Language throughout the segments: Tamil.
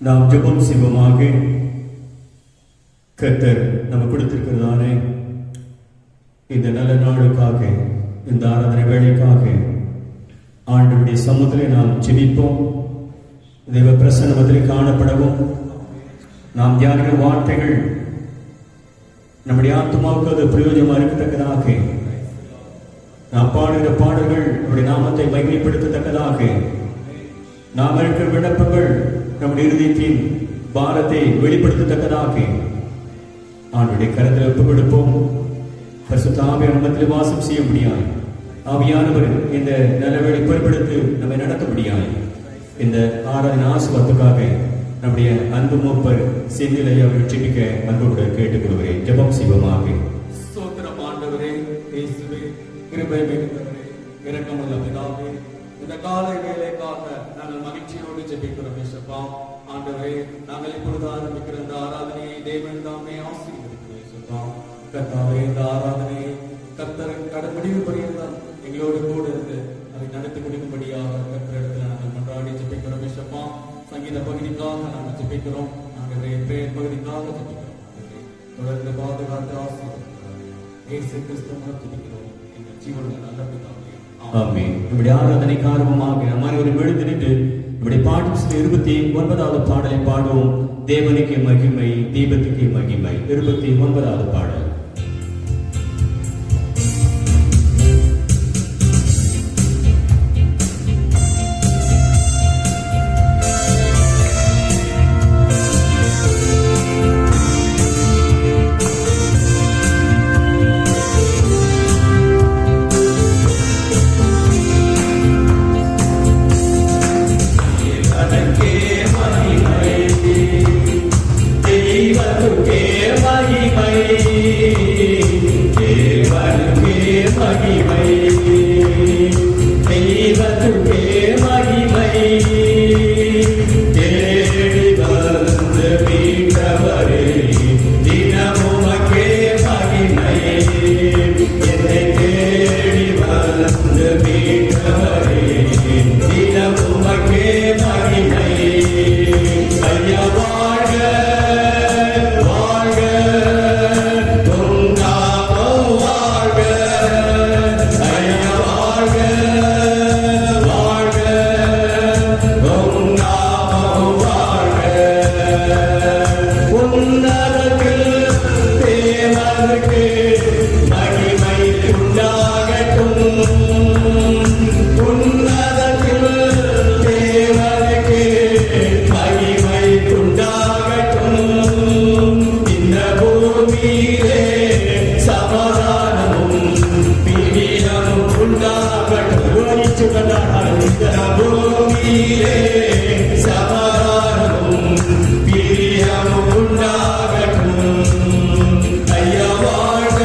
நாம் ஜெபம் செய்வோமாக. கர்த்தர் நம்ம கொடுத்திருக்கிறதானே இந்த நல்ல நாளுக்காக, இந்த ஆராதனை வேலைக்காக ஆண்டவருடைய சமூகத்திலே நாம் ஜெபிப்போம். தெய்வ பிரசன்னத்திலே காணப்படவும், நாம் தியானிக்கிற வார்த்தைகள் நம்முடைய ஆத்மாவுக்கு அது பிரயோஜனமாக இருக்கத்தக்கதாக, நாம் பாடுகிற பாடல்கள் நம்முடைய நாமத்தை மகிமைப்படுத்தத்தக்கதாக, நாம் இருக்கிற விண்ணப்பங்கள் நம்முடைய இருதயத்தின் பாரத்தை வெளிப்படுத்தத்தக்கதாக ஆண்டுடைய கரத்தில் ஒப்புக் கொடுப்போம். பரிசுத்த ஆவியானவர் நம்மில் வாசம் செய்ய முடியாது. ஆவியானவர் இந்த நல்ல வேளை பொறுப்பெடுத்து நம்மை நடத்த முடியாது. இந்த ஆராதனை ஆசீர்வாதத்துக்காக நம்முடைய அன்பு மூப்பர் செந்திலை அவர்கள் ஜெபிக்க அன்போடு கேட்டுக்கொள்கிறேன். ஜெபம் செய்வோமாக. ஸ்தோத்திரம் ஆண்டவரே, இயேசுவே, கிருபை மிகுந்தவரே, இரக்கமுள்ள பிதாவே, இந்த காலை வேலைக்காக நாங்கள் மகிழ்ச்சியோடு ஜெபிக்கிறோம். இயேசுப்பா ஆண்டவரே, நாங்கள் இப்பொழுது ஆரம்பிக்கிற இந்த ஆராதனையை தேவன் தாமே ஆசீர்வதிக்கிறோம். இயேசுப்பா கர்த்தாவே, இந்த ஆராதனையை கர்த்தரின் கடமுடிவு பரியந்தம் எங்களோடு கூட இருந்து அதை நடத்தி முடிக்கும்படியாக கர்த்தரிடத்தில் நாங்கள் மன்றாடி ஜெபிக்கிறோம். இயேசுப்பா சங்கீத பகுதிக்காக நாங்கள் ஜெபிக்கிறோம். ஆண்டவரே, பிரேயர் பகுதிக்காக ஜெபிக்கிறோம். தொடர்ந்து பாதுகாத்து ஆசீர்வதிக்கிறோம். இயேசு கிறிஸ்து மூலம் ஜெபிக்கிறோம் எங்கள் ஜீவனுள்ள நல்ல பிதாவே. ஆமென். நம்முடைய ஆராதனைக்கு ஆரம்பமாக நம்ம அனைவரும் எழுந்திருந்து நம்முடைய பாட்டு 29வது பாடலை பாடுவோம். தேவனுக்கு மகிமை, தீபத்துக்கு மகிமை. 29வது பாடல். ஐயா வாழ்க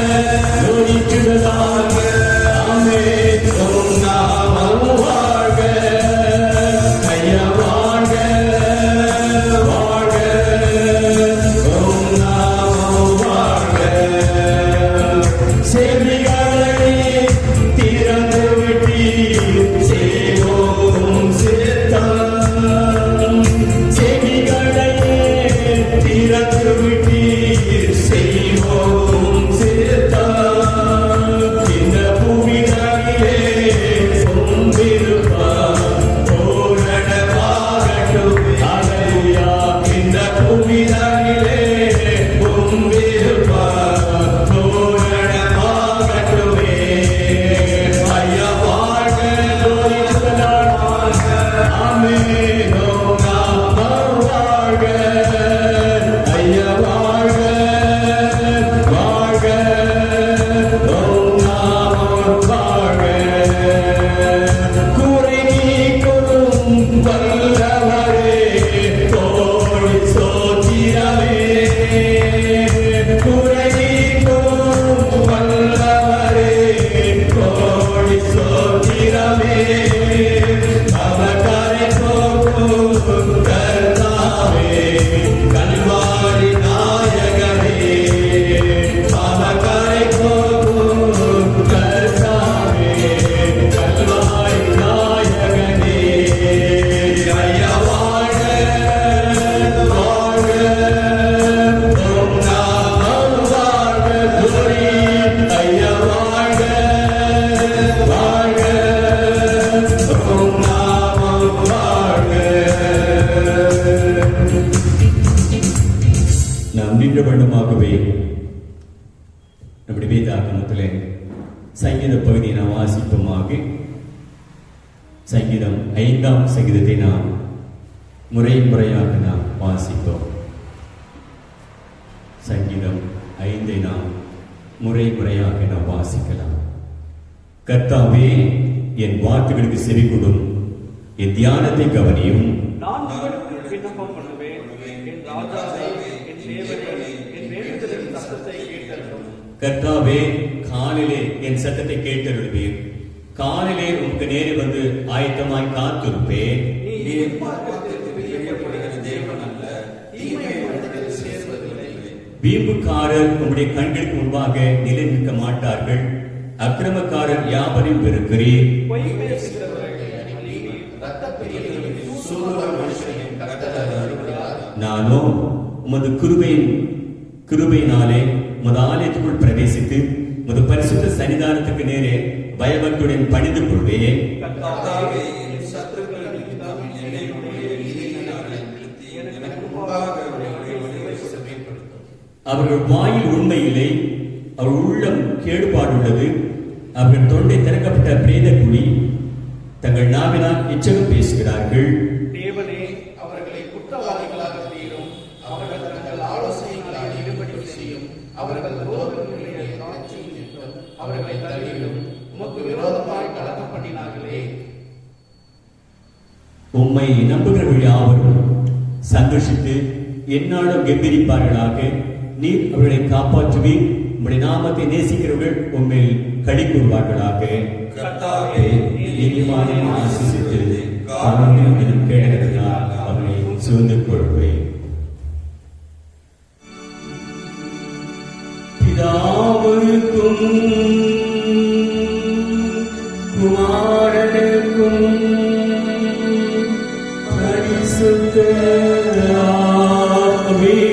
நின்ற வண்ணமாகவே நம்முடைய வேதாகமத்திலே சங்கீத பகுதியை நாம் வாசிப்போமாக. சங்கீதம் 5ஆம் சங்கீதத்தை நாம் முறையாக நாம் வாசிப்போம். சங்கீதம் 5ஐ நாம் முறையாக நாம் வாசிக்கலாம். கர்த்தாவே, என் வார்த்தைகளுக்கு செவி கொடும், என் தியானத்தை கவனியும். நான் உங்களுக்கு விண்ணப்பம் பண்ணுவேன், என் ராஜாவே, என் தேவனே, என் வேண்டுதலின் சத்தத்தை கேட்டருளும். கர்த்தாவே, காலிலே என் சத்தத்தை கேட்டருள்வீர். காலிலே உமக்கு நேரே வந்து ஆயத்தமாய் காத்திருப்பேன். நீ எதிர்பார்க்கிறதற்கு பிரியப்படுகிற தேவன் அல்ல, தீமை உலகத்தில் சேர்வதில்லை. வீம்புக்காரர் உம்முடைய கண்களுக்கு முன்பாக நிலை நிற்க மாட்டார்கள். அக்கிரமக்காரர் யாவரையும் வெறுக்கிறீர். பொய் பேசுகிறவர்கள் நானோ உமது கிருபையினாலே உமது ஆலயத்துக்குள் பிரவேசித்து உமது பரிசுத்த சன்னிதானத்துக்கு நேரே பயபக்தியுடன் பணிந்து கொள்வேன். கர்த்தாவே, என் சத்துருக்கள் நிமித்தம் என்னை உம்முடைய நீதியினாலே நிறுத்தி எனக்கு முன்பாக அவர்களுடைய வழிகளை செம்மைப்படுத்தும். அவர்கள் வாயில் உண்மை இல்லை, அவர்கள் உள்ளம் கேடுபாடுள்ளது. அவர்கள் தொண்டை திறக்கப்பட்ட பிரேத குழி, தங்கள் நாவினால் இச்சகம் பேசுகிறார்கள். தேவனே, அவர்களை குற்றவாளிகளாக தீரும். அவர்கள் தங்கள் ஆலோசனைகளால் இடுபடி செய்யும். அவர்கள் ரோகங்களிலே காட்சியில் நிற்கும். அவர்களை தள்ளிவிடும். உமக்கு விரோதமாய் கலகம் பண்ணினார்களே. உம்மை நம்புகிறவர்கள் யாவரும் சந்தோஷித்து எந்நாளும் கெம்பீரிப்பார்களாக. நீர் அவர்களை காப்பாற்றுவீர். உம்முடைய நாமத்தை நேசிக்கிறவர்கள் உண்மையில் களி கூறுவார்களாக. கர்த்தாவே, நீதிமானை ஆசீர்வதித்து காரணம் எனும் கேடகத்தினால் அவனை சூழ்ந்து கொள்வேன். பிதாவுக்கும் குமாரனுக்கும் பரிசுத்த ஆவிக்கும்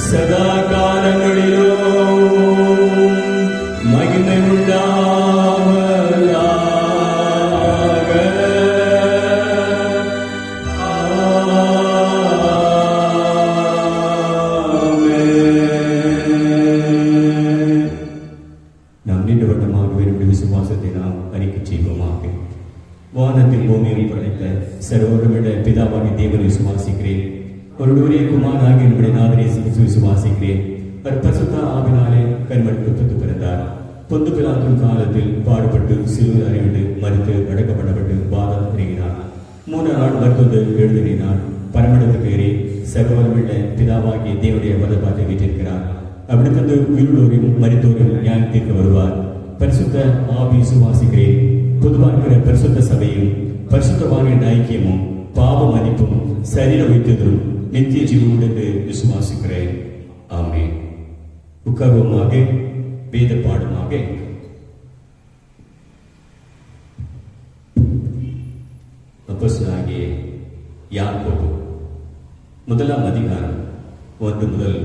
சதா காலங்களிலும் மகிமை உண்டாவதாக. நாம் நீண்ட வட்டமாகவே நம்முடைய விசுவாசத்தை நாம் அறிக்கை செய்வோமாக. வானத்தில் பூமியில் படைத்த சர்வமிட பிதாவாகிய தேவனை விசுவாசிக்கிறேன். ஒருவரே குமாரனாகிய நம்முடைய நாதனை விசுவாசிக்கிறேன். அவர் பரிசுத்த ஆவினாலே கன்மடிக்கப்பட்டு பிறந்தார். பொந்து பிலாத்தின் காலத்தில் பாடுபட்டு சிலுவை அறிவிட்டு மறித்து அடக்கப்படப்பட்டு பாதம் இறங்கினார். 3 நாள் மருத்துவ எழுதினார். பரமடத்துக்கு ஏறி சர்வமிட பிதாவாகிய தேவனுடைய வலதுபாட்டை வீற்றிருக்கிறார். அப்படிப்பட்ட உயிரோரையும் மரித்தோரையும் நியாயம் தீர்க்க வருவார். பரிசுத்த ஆவி விசுவாசிக்கிறேன். பொதுவாகிற பரிசுத்த சபையும் பரிசுத்தவான்களின் ஐக்கியமும் பாவ மன்னிப்பும் சரீர வைத்ததும் நித்திய ஜீவனும் என்று விசுவாசிக்கிறேன். ஆமென். உட்கார்வமாக வேத பாடமாக அப்போஸ்தலனாகிய யாக்கோபு 1ஆம் அதிகாரம் 1 முதல்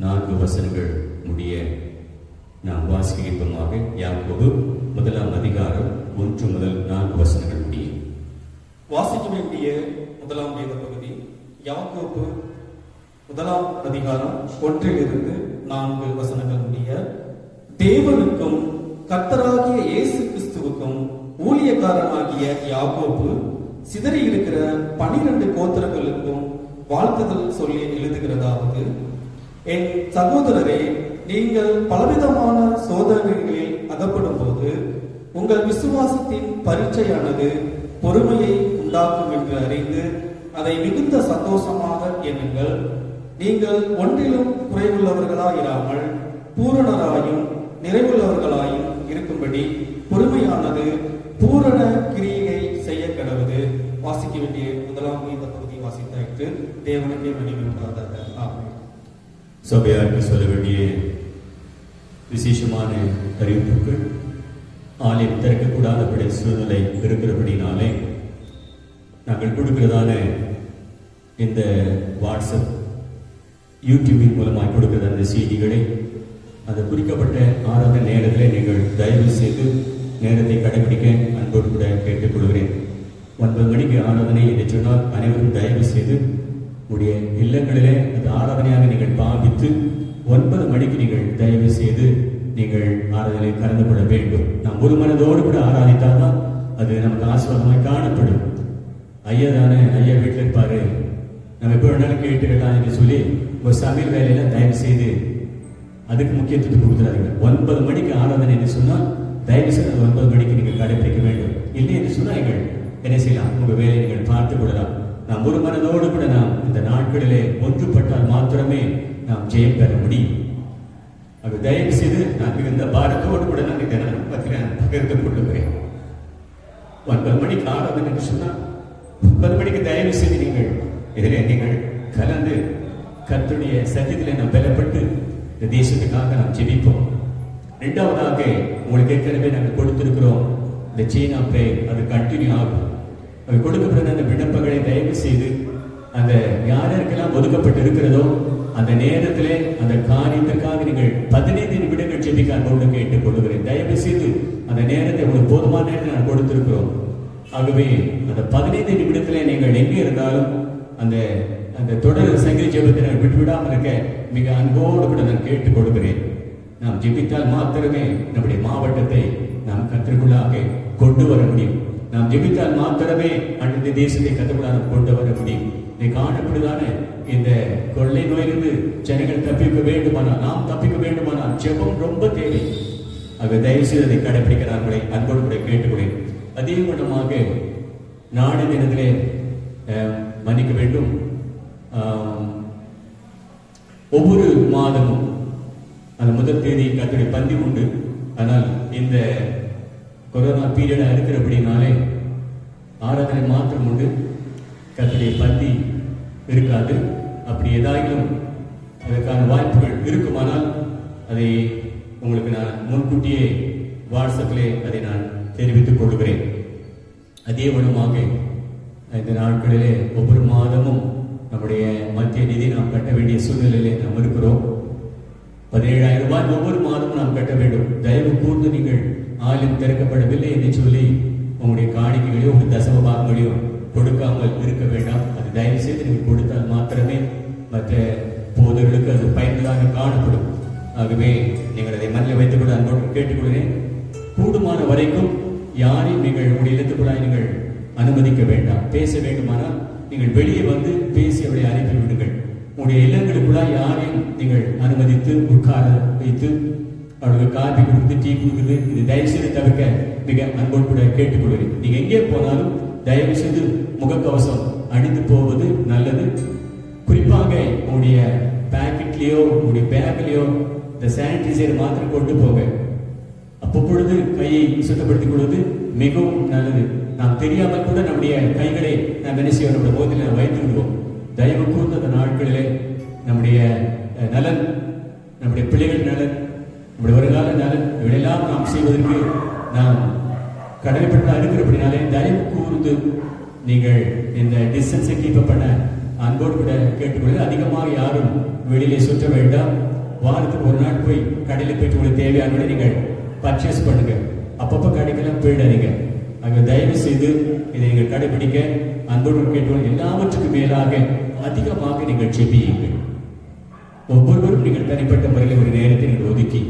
4 வசனங்கள் முடிய நாம் வாசிக்கிறோமாக. யாக்கோபு 1ஆம் அதிகாரம் 1 முதல் 4 வசனங்கள் முடிய வாசிக்க வேண்டிய முதலாம் வேத பகுதி யாக்கோபு 1ஆம் அதிகாரம் 1 4 வசனங்கள் முடிய. தேவனுக்கும் கர்த்தராகிய இயேசு கிறிஸ்துவுக்கும் ஊழியக்காரனாகிய யாக்கோபு சிதறி இருக்கிற 12 கோத்திரங்களுக்கும் வாழ்த்துதல் சொல்லி எழுதுகிறதாவது: என் சகோதரரே, நீங்கள் பலவிதமான சோதனைகளில் அகப்படும் போது உங்கள் விசுவாசத்தின் பரீட்சையானது பொறுமையை உண்டாக்கும் என்று அறிந்து அதை மிகுந்த சந்தோஷமாக எண்ணுங்கள். நீங்கள் ஒன்றிலும் குறைவுள்ளவர்களாயிராமல் பூரணராயும் நிறைவுள்ளவர்களாயும் இருக்கும்படி பொறுமையானது பூரண கிரியை செய்ய கடவுது. வாசிக்க வேண்டிய முதலாம் வேத பகுதி வாசித்தாயிற்று. தேவனுக்கே மகிமை உண்டாதாக. ஆமென். சபையாருக்கு சொல்ல வேண்டிய விசேஷமான அறிவிப்புகள். ஆலயம் திறக்கக்கூடாதபடி சூழ்நிலை இருக்கிறபடினாலே நாங்கள் கொடுக்கிறதான இந்த வாட்ஸ்அப் யூடியூபின் மூலமாக கொடுக்கிற அந்த செய்திகளை அந்த குறிக்கப்பட்ட ஆராதனை நேரத்தில் நீங்கள் தயவு செய்து நேரத்தை கடைபிடிக்க அன்போடு கூட கேட்டுக்கொள்கிறேன். 9 மணிக்கு ஆராதனை என்று சொன்னால் அனைவரும் தயவு செய்து உடைய இல்லங்களிலே அந்த ஆராதனையாக நீங்கள் பாவித்து 9 மணிக்கு நீங்கள் தயவு செய்து நீங்கள் ஆராதனையில் கலந்து கொள்ள வேண்டும். நாம் ஒரு மனதோடு கூட ஆராதித்தால்தான் அது நமக்கு ஆசீர்வாதமாய் காணப்படும். ஐயா தானே, ஐயா வீட்டில் இருப்பாரு, நம்ம எப்போ வேணாலும் கேட்டுக்கலாம் என்று சொல்லி ஒரு சமையல் வேலையெல்லாம் தயவு செய்து அதுக்கு முக்கியத்துவம் கொடுத்துறாங்க. 9 மணிக்கு ஆராதனை என்று சொன்னால் தயவு செய்து 9 மணிக்கு நீங்கள் கடைபிடிக்க வேண்டும். இல்லை என்று சொன்னால் நீங்கள் என்ன செய்யலாம், உங்கள் வேலையை நீங்கள் பார்த்துக் கொள்ளலாம். நாம் ஒரு மனதோடு கூட நாம் இந்த நாட்களிலே ஒன்றுபட்டால் மாத்திரமே நாம் ஜெயம் பெற முடியும். அது தயவு செய்து நான் மிகுந்த பாரத்தோடு கூட நான் இதை நான் பகிர்ந்து கொள்ளுகிறேன். 9 மணிக்கு ஆராதனை என்று சொன்னால் 9 மணிக்கு தயவு செய்து நீங்கள் இதிலே நீங்கள் கலந்து கர்த்தருடைய சத்தியத்திலே நாம் பலப்பட்டு இந்த தேசத்துக்காக நாம் ஜெபிப்போம். 2வதாக உங்களுக்கு ஏற்கனவே நாங்கள் கொடுத்திருக்கிறோம் இந்த சீனா பிரே, அது கண்டினியூ ஆகும். அது கொடுக்கப்படுற அந்த விண்ணப்பங்களை தயவு செய்து அந்த யாருக்கெல்லாம் ஒதுக்கப்பட்டு இருக்கிறதோ அந்த நேரத்திலே அந்த காரியத்திற்காக நீங்கள் 15 நிமிடங்கள் ஜெபிக்க அன்போடு கேட்டுக் கொள்கிறேன். தயவு செய்து அந்த நேரத்தை உங்களுக்கு போதுமான நேரத்தை நான் கொடுத்திருக்கிறோம். ஆகவே அந்த 15 நிமிடத்திலே நீங்கள் எங்கே இருந்தாலும் அந்த அந்த தொடர் சங்கீத ஜெபத்தை நான் விட்டுவிடாமல் இருக்க மிக அன்போடு கூட நான் கேட்டுக் கொள்கிறேன். நாம் ஜெபித்தால் மாத்திரமே நம்முடைய மாவட்டத்தை நாம் கத்திற்குள்ளாக கொண்டு வர முடியும். நாம் ஜெபித்தால் மாத்திரமே அந்த தேசத்தை கத்திற்குள்ளாக கொண்டு வர முடியும். இதை காணப்படுதான இந்த கொள்ளை நோயிலிருந்து ஜனங்கள் தப்பிக்க வேண்டுமானால், நாம் தப்பிக்க வேண்டுமானால் ஜெபம் ரொம்ப தேவை. ஆக தயவு செய்து அதை கடைபிடிக்க நான் உங்களை அன்போடு கூட கேட்டுக்கொள்கிறேன். அதே மூலமாக நாடு தினத்திலே மன்னிக்க வேண்டும், ஒவ்வொரு மாதமும் அந்த முதல் தேதி கர்த்தருடைய பந்தி உண்டு. ஆனால் இந்த கொரோனா பீரியடா இருக்கிறபடினாலே ஆராதனை மாத்திரம் உண்டு, கர்த்தருடைய பந்தி இருக்காது. அப்படி ஏதாயிலும் அதற்கான வாய்ப்புகள் இருக்குமானால் அதை உங்களுக்கு நான் முன்கூட்டியே வாட்ஸ்அப்பிலே அதை நான் தெரிவித்துக் கொள்கிறேன். அதே வண்ணமாக இந்த நாட்களிலே ஒவ்வொரு மாதமும் நம்முடைய மத்திய நிதி நாம் கட்ட வேண்டிய சூழ்நிலையிலே நாம் இருக்கிறோம். 17,000 ரூபாய் ஒவ்வொரு மாதமும் நாம் கட்ட வேண்டும். தயவு கூர்ந்து நீங்கள் ஆலயம் திறக்கப்படவில்லை என்று சொல்லி உங்களுடைய காணிக்கைகளையோ உங்கள் தசம பாகங்களையோ கொடுக்காமல் இருக்க வேண்டாம். அது தயவு செய்து நீங்கள் கொடுத்தால் மாத்திரமே மற்ற போதர்களுக்கு அது பயனுள்ளதாக காணப்படும். ஆகவே நீங்கள் அதை மனதில் வைத்துக் கொண்டு அன்போடு கேட்டுக்கொள்கிறேன். கூடுமான வரைக்கும் யாரையும் நீங்கள் உங்களுடைய இல்லத்துக்குள்ளாய் நீங்கள் அனுமதிக்க வேண்டாம். பேச வேண்டுமானால் நீங்கள் வெளியே வந்து பேசி அவளை அனுப்பி விடுங்கள். உங்களுடைய இல்லங்களுக்குள்ளாய் யாரையும் நீங்கள் அனுமதித்து உட்கார வைத்து அவர்களுக்கு காபி கொடுத்து டீ கொடுக்குறது இது தயவு செய்து தவிர்க்க மிக அன்போடு கூட கேட்டுக்கொள்கிறேன். நீங்க எங்கே போனாலும் தயவு செய்து முகக்கவசம் அணிந்து போவது நல்லது. குறிப்பாக உங்களுடைய பாக்கெட்லயோ உங்களுடைய பேக்லயோ இந்த சானிடைசர் மாத்திரம் கொண்டு போக, அப்பொழுது கையை சுத்தப்படுத்திக் கொள்வது மிகவும் நல்லது. நாம் தெரியாமல் கூட நம்முடைய கைகளை நாம் என்ன செய்வோம், நம்முடைய முகத்தில் வைத்து விடுவோம். தயவு கூர்ந்த அந்த நாட்களிலே நம்முடைய நலன், நம்முடைய பிள்ளைகள் நலன், நம்முடைய வருங்கால நலன் இவையெல்லாம் நாம் செய்வதற்கு நாம் கடமைப்பட்டு இருக்கிறபடினாலே தயவு கூர்ந்து நீங்கள் இந்த டிஸ்டன்ஸை கீப் பண்ண அன்போடு கூட கேட்டுக்கொள்ள. அதிகமாக யாரும் வெளியிலே சுற்ற வேண்டாம். வாரத்துக்கு ஒரு நாள் போய் கடையில் போயிட்டு உங்களுக்கு தேவையான நீங்கள் பர்ச்சேஸ் பண்ணுங்க. அப்பப்போ கடைக்கெல்லாம் போயிடாதீங்க. ஆக தயவு செய்து இதை நீங்கள் கடைபிடிக்க அன்போடு கேட்டுக்கொள்ள. எல்லாவற்றுக்கும் மேலாக அதிகமாக நீங்கள் ஜெபியுங்கள். ஒவ்வொருவரும் நீங்கள் தனிப்பட்ட முறையில் ஒரு நேரத்தை நீங்கள் ஒதுக்கி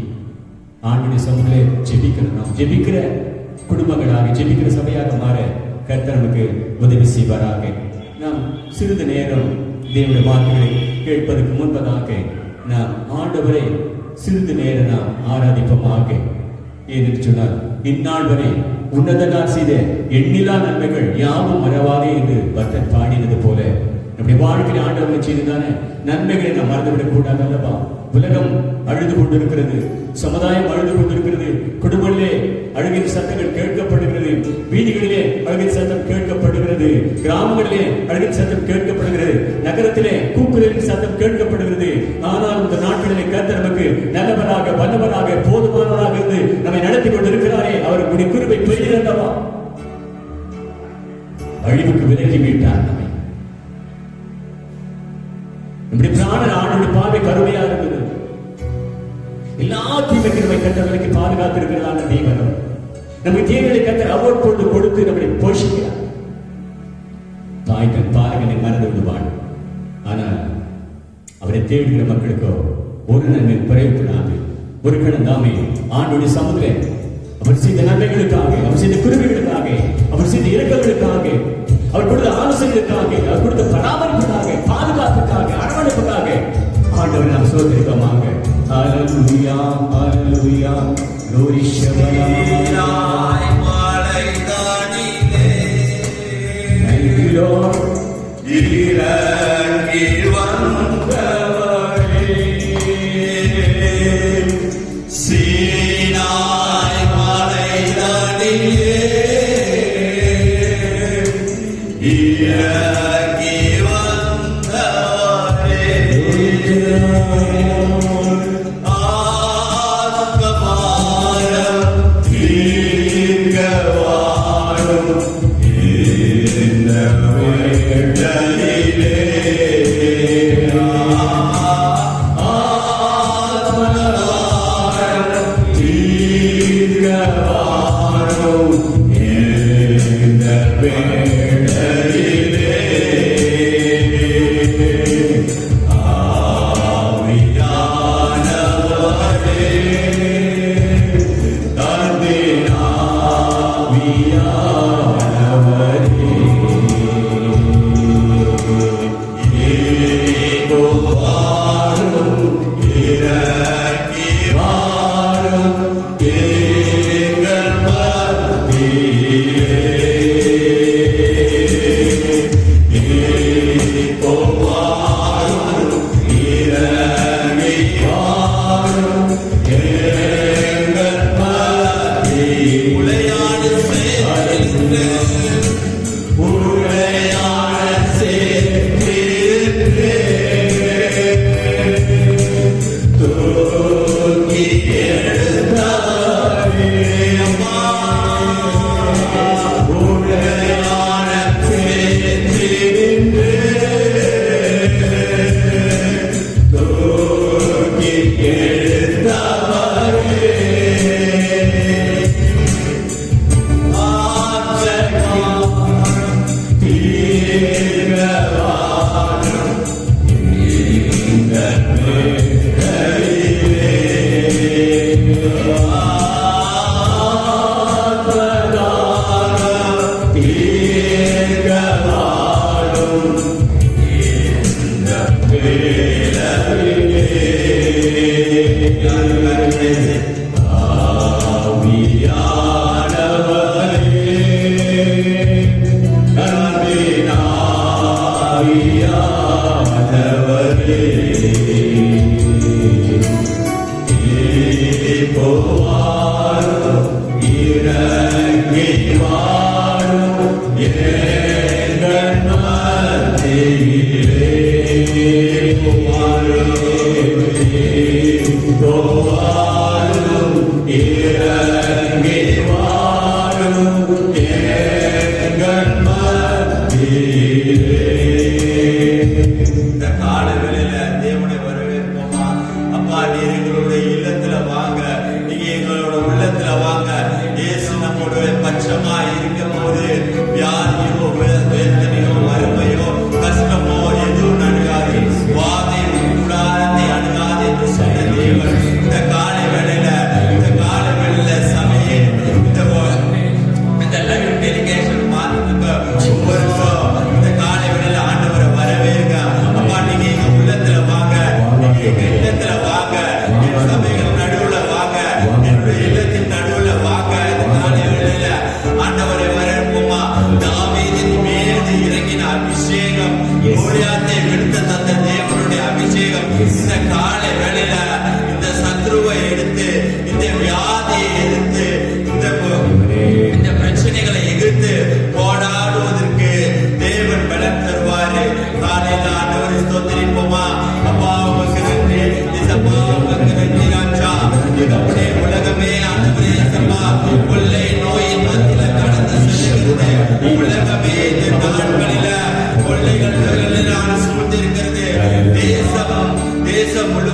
ஆண்டுடைய சமூகத்திலே ஜெபிக்கணும். நாம் ஜெபிக்கிற குடும்பங்களாக ஜெபிக்கிற சபையாக மாற கர்த்தர் நமக்கு உதவி செய்வாராக. நாம் சிறிது நேரம் தேவனுடைய வார்த்தைகளை கேட்பதற்கு முன்பதாக நாம் ஆண்டவரை சிறிது நேரம் நாம் ஆராதிப்போமாக. ஏனென்று சொன்னால் இந்நாள் வரை உன்னதனால் செய்த எண்ணிலா நன்மைகள் யாவும் மறவாதே என்று பக்தன் பாடினது போல நம்முடைய வாழ்க்கையில் ஆண்டவரை செய்ததான நன்மைகளை நாம் மறந்துவிடக் கூடாது அல்லவா? உலகம் அழுது கொண்டிருக்கிறது, சமுதாயம் அழுது கொண்டிருக்கிறது, குடும்பங்களிலே அழுகின் சத்தங்கள் கேட்கப்படுகிறது, வீதிகளிலே அழுகின் சத்தம் கேட்கப்படுகிறது, கிராமங்களிலே அழுகின் சத்தம் கேட்கப்படுகிறது, நகரத்திலே கூக்குரலின் சத்தம் கேட்கப்படுகிறது. ஆனால் இந்த நாட்களிலே கர்த்தர் நமக்கு நல்லவராக, வல்லவராக, போதுமானவராக இருந்து நம்மை நடத்தி கொண்டிருக்கிறாரே, அவருடைய கிருபை பெரியதல்லவா? அழிவுக்கு விலக்கி மீட்டார் நம்மை. நம்முடைய பிராண ஆண்டுடைய பார்வை கருமையா இருக்குது. எல்லா தீமை கிருபை கர்த்தர் விலக்கி பாதுகாத்திருக்கிறதான தேவன் நம்முடைய தேவைகளை கர்த்தர் அவ்வப்பொழுது கொடுத்து நம்மை போஷிக்கிறார். தாய் தன் பாலகனை மறந்து விடுவாள். ஆனால் அவரை தேடுகிற மக்களுக்கோ ஒரு நன்மை குறைவுபடாது. ஒரு கணம் தாமே ஆண்டுடைய சமுதிரம் அவர் செய்த நன்மைகளுக்காக, அவர் செய்த குருவிகளுக்காக, அவர் செய்த இறக்கங்களுக்காக, அவர் கொடுத்த ஆலோசனைகளுக்காக, அவர் கொடுத்த பராமரிப்புக்காக, பாதுகாப்புக்காக, அரவணைப்புக்காக ஆண்டவரை நாம் சோதரிப்போமாக. ஹல்லேலூயா, ஹல்லேலூயா, glory Shabbat. Thank you Lord. இறங்கி வந்தவரே, சீனாய் மலைதனிலே இறங்கி வந்தவரே, ஆத்மபாரம் தீர்க்க வாரும் இந்த வேளையிலே, ஆத்மபாரம் தீர்க்க வாரும் இந்த வேளையிலே, ஆவியானவரே, தந்தையின் ஆவியானவரே, இதோ வாரும், இறங்கி வாரும் எங்கள் மத்தியிலே. இதோ வாரும், இறங்கி வாரும் எங்கள் மத்தியிலே. உளையான சேர்த்திருக்கிறே, தூக்கி எடுத்தாரே அம்மா. உளையான சேர்த்திருக்கிறே, தூக்கி எடுத்தாரே. இந்த கால வேளையில தேவனை வரவேற்போமா. அப்பா, நீர் எங்களுடைய இல்லத்துல வாங்க, நீங்க எங்களோட உள்ளத்துல வாங்க. இயேசு நம்மோட பட்சமா இருக்கும் போது வியாதியோ, வேதனையோ, வறுமையோ, கஷ்டமோ எதுவும் அணுகாது, வாதையும் கூடாரத்தை அணுகாது என்று சொன்ன தேவன் இந்த காலை வேளையில சமையல் இந்த லைவ் டெலிகேஷன் மாத்திருக்க ஒவ்வொருவரும் இந்த காலை வேளையில ஆண்டவரை வரவேற்க. அப்பா, நீங்க எங்க உள்ளத்துல வாங்க, நீங்க எங்க இல்லத்துல வாங்க, என் சபைகள் நடுவுல வாங்க, என்னுடைய இல்லத்தின் நடுவுல வாங்க. இந்த காலை வேளையில ஆண்டவரை வரவேற்போமா. தாவீதின் மீது இறங்கின அபிஷேகம், கோலியாத்தை விடுத்த தந்த தேவனுடைய அபிஷேகம் இந்த காலை வேளையில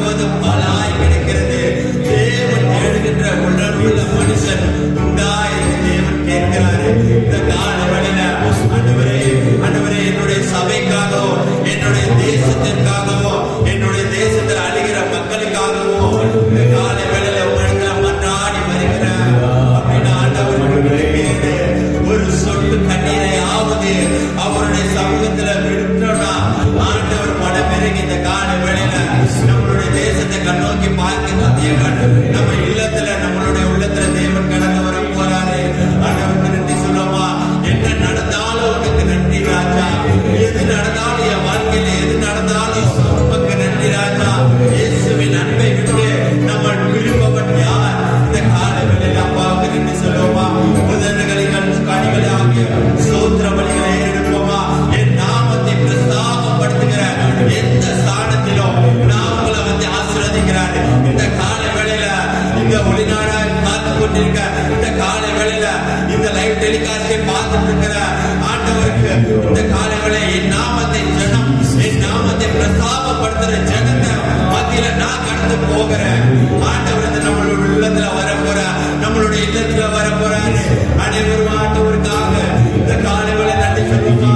முழுவதும் பாழாய் கிடக்கிறது. தேவன் தேடுகின்ற உணர்வுள்ள மனுஷன் உண்டா என்று தேவன் கேட்கிறாரு. இந்த காலவெளியில ஆண்டவரே, ஆண்டவரே, என்னுடைய சபைக்காகவோ, என்னுடைய தேசத்திற்காகவோ, என்னுடைய தேசத்தில் அழிகிற மக்களுக்காகவோ இந்த காலை வேளையில உங்களுக்கு நான் மன்றாடி வருகிறேன் அப்படின்னு ஆண்டவர் கேட்கிறது. ஒரு சொட்டு கண்ணீரை ஆவது அவருடைய சமூகத்துல விட்டோம்னா ஆண்டவர் மனமிறங்கி இந்த காலை வேளையில நம்மளுடைய தேசத்தை கண்ணோக்கி பார்க்கின்ற தேவன் நம்ம இல்லத்துல, நம்மளுடைய உள்ளத்துல தேவன் கடந்து வர போறாரு. ஆண்டவருக்கு நன்றி சொல்லுமா. என்ன நடந்தாலும் உனக்கு நன்றி ராஜா. எது நடந்தாலும் என் வாழ்க்கையில எது நடந்தாலும் உமக்கு நன்றி ராஜா. இயேசுவின் அன்பை விட்டு நம்ம விரும்பவன் யார்? இந்த கால வேளையில அப்பாவுக்கு நன்றி சொல்லுவோமா. முதல்களை கனிகளை ஆகிய சோத்திர பலிகளை எடுப்போமா. என் நாமத்தை பிரஸ்தாபப்படுத்துகிற எந்த ஸ்தானத்திலும் நான் உங்களை வந்து ஆசீர்வதிக்கிறார். இந்த கால வேளையில இந்த ஒளிநாடாக காத்து கொண்டிருக்க, இந்த கால வேளையில இந்த லைவ் டெலிகாஸ்டை பார்த்துட்டு இருக்கிற ஆண்டவருக்கு இந்த கால வேளை என் நாமத்தை ஜனம், என் நாமத்தை பிரஸ்தாபப்படுத்துற ஜனத்தை மத்தியில நான் கடந்து போகிறேன். ஆண்டவர் நம்மளுடைய உள்ளத்துல வர போற, நம்மளுடைய இல்லத்துல வர போறாரு. அனைவரும் ஆண்டவருக்காக இந்த கால வேளை நன்றி சொல்லுமா.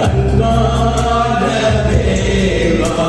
அன்பான தேவா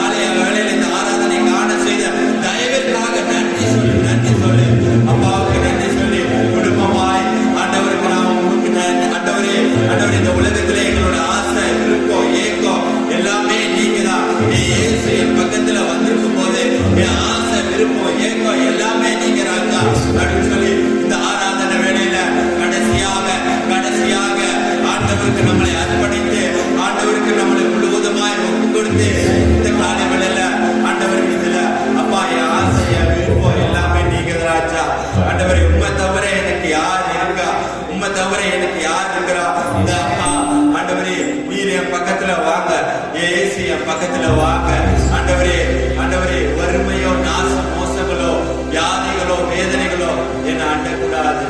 காலை வேளையில் இந்த ஆராதனை காண செய்த தயவிற்காக நன்றி சொல்லி அப்பாவுக்கு நன்றி சொல்லி குடும்பமாய் ஆண்டவருக்கு நாம் உங்களுக்கு ஆண்டவரே இந்த உலகத்திலே எங்களோட ஆசை விருப்பம் ஏக்கம் எல்லாமே நீங்க தான். இயேசு என் பக்கத்துல வந்திருக்கும் போது என் ஆசை விருப்பம் ஏக்கம் எல்லாமே நீங்க ராஜா அப்படின்னு சொல்லி இந்த ஆராதனை வேளையில கடைசியாக ஆண்டவருக்கு நம்மளை அர்ப்பணித்து ஆண்டவருக்கு நம்மளை முழுவதுமாய் ஒப்பு கொடுத்து இந்த காலை வேளையில ஆண்டவருக்கு இதுல அப்பா என் ஆசை என் விருப்பம் எல்லாமே நீங்க ராஜா. ஆண்டவரை உண்மை தவிர எனக்கு யார் இருக்கா, உண்மை தவிர எனக்கு யார் இருக்கிறா? இந்த அப்பா ஆண்டவரே நீர் என் பக்கத்துல வாங்க, இயேசு என் பக்கத்துல வாங்க. ஆண்டவரே வறுமையோ நாச மோசங்களோ வியாதிகளோ வேதனைகளோ என்னை அண்டக்கூடாது.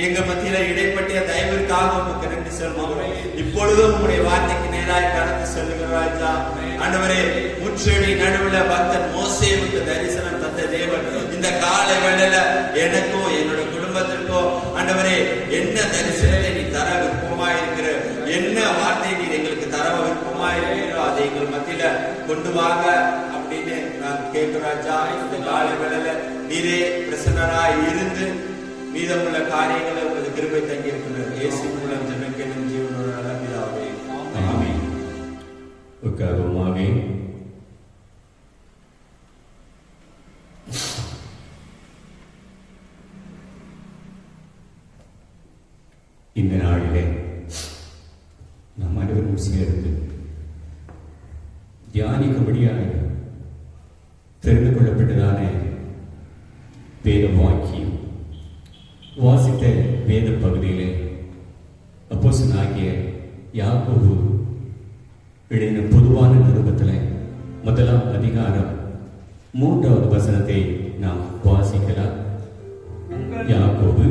எங்க மத்தியில இடைப்பட்டிய தயவிற்காக உமக்கு நன்றி சொல்லுவோம். இப்பொழுதும் உங்களுடைய வார்த்தைக்கு நேராய் கடந்து செல்லுகிற ராஜா. ஆண்டவரே, முச்செடி நடுவுல பக்தன் மோசேவுக்கு தரிசனம் தந்த தேவன் இந்த காலை வேளையில எனக்கும் என்னோட குடும்பத்திற்கோ ஆண்டவரே என்ன தரிசனத்தை நீ தர விருப்பமா இருக்கிற, என்ன வார்த்தை நீ எங்களுக்கு தர விருப்பமா இருக்கிறோ அதை எங்கள் மத்தியில கொண்டு வாங்க அப்படின்னு நான் கேட்கிறோம் ராஜா. இந்த காலை வேளையில நீரே பிரசன்னராய் இருந்து மீதமுள்ள காரியங்களை உங்களது கிருபை தங்கி இருக்கிறது. இயேசு மூலம் ஜெபக்கேன் ஜீவனோட நல்ல பிதாவே, ஆமென். உட்காருவோமாக. இந்த நாளிலே நம் அனைவரும் சேர்ந்து தியானிக்கும்படியாக தெரிந்து கொள்ளப்பட்டதான வேத வாக்கியம் வாசித்த வேத பகுதியிலே அப்போஸ்தலனாகிய யாக்கோபு எழுதின பொதுவான நிருபத்தில் 1 அதிகாரம் 3வது வசனத்தை நாம் வாசிக்கலாம். யாக்கோபு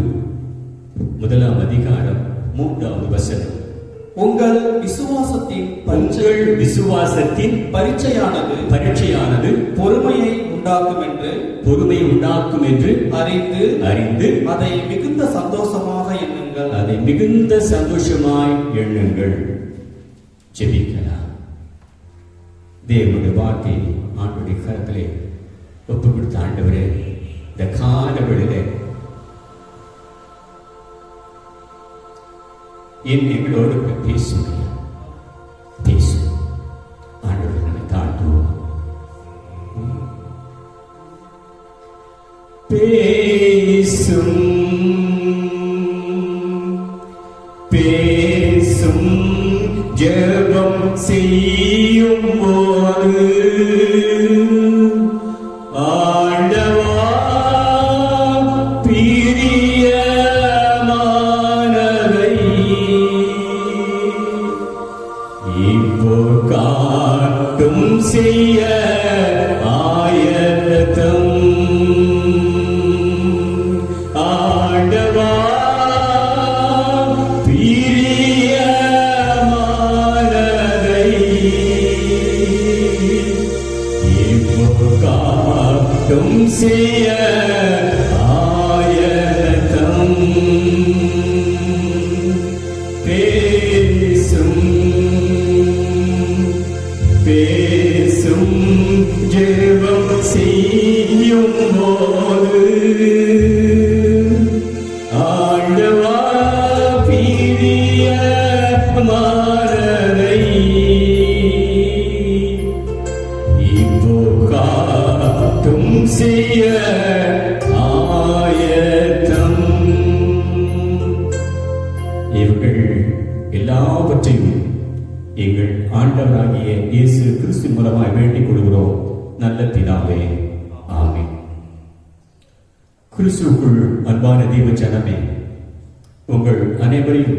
1 அதிகாரம் 3வது வசனம். உங்கள் விசுவாசத்தின் உங்கள் விசுவாசத்தின் பரீட்சையானது பொறுமையை உண்டாக்கும் என்று அறிந்து அதை மிகுந்த சந்தோஷமாய் எண்ணுங்கள். ஜெபிக்கலாம். தேவனுடைய வார்த்தை ஆண்டுடைய கரத்திலே ஒப்பு கொடுத்த ஆண்டவரே, இந்த கால வேளையிலே எங்களோடு பேசுங்க. ஆண்டவரை நம்மை தாழ்த்துவோம். பேசும் ஜெபம் செய்யும் போது ஆண்டவா பிரியமானவை இப்போ காட்டும் செய்ய ஆயத்தம். ஆண்டவா பிரியமானதை இப்போ காட்டும் செய்ய ஆயத்தம். பேசும் ஜெபம் செய்யும் போது ஆண்டவா பிரியமானதை இப்போ காட்டும் செய்ய ஆயத்தம். இவர்கள் எல்லாவற்றையும் எங்கள் ஆண்டவராகிய இயேசு கிறிஸ்து மூலமாய் வேண்டிக் கொள்கிறோம் நல்ல பிதாவே, ஆமென். கிறிஸ்துவுக்குள் அன்பான தேவ ஜனமே, உங்கள் அனைவரையும்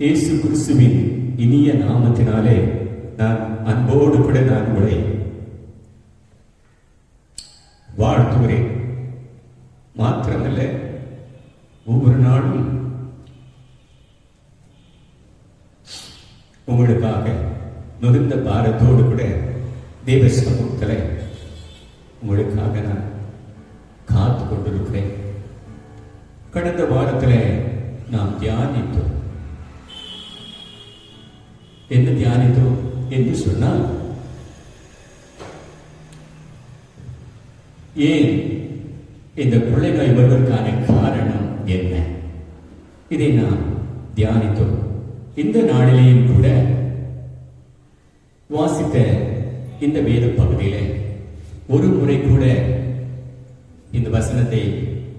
இயேசு கிறிஸ்துவின் இனிய நாமத்தினாலே நான் அன்போடு கூட நான் உங்களை வாழ்த்துகிறேன். மாத்திரமல்ல, ஒவ்வொரு நாளும் உங்களுக்காக மிகுந்த பாரத்தோடு கூட தேவ சமூகத்தில் உங்களுக்காக நான் காத்து கொண்டிருக்கிறேன். கடந்த வாரத்தில் நாம் தியானித்தோம். என்ன தியானித்தோம் என்று சொன்னால், ஏன் இந்த கொள்ளை நோய் வருவதற்கான காரணம் என்ன, இதை நாம் தியானித்தோம். இந்த நாளிலேயும் கூட வாசித்த இந்த வேத பகுதியில ஒரு முறை கூட இந்த வசனத்தை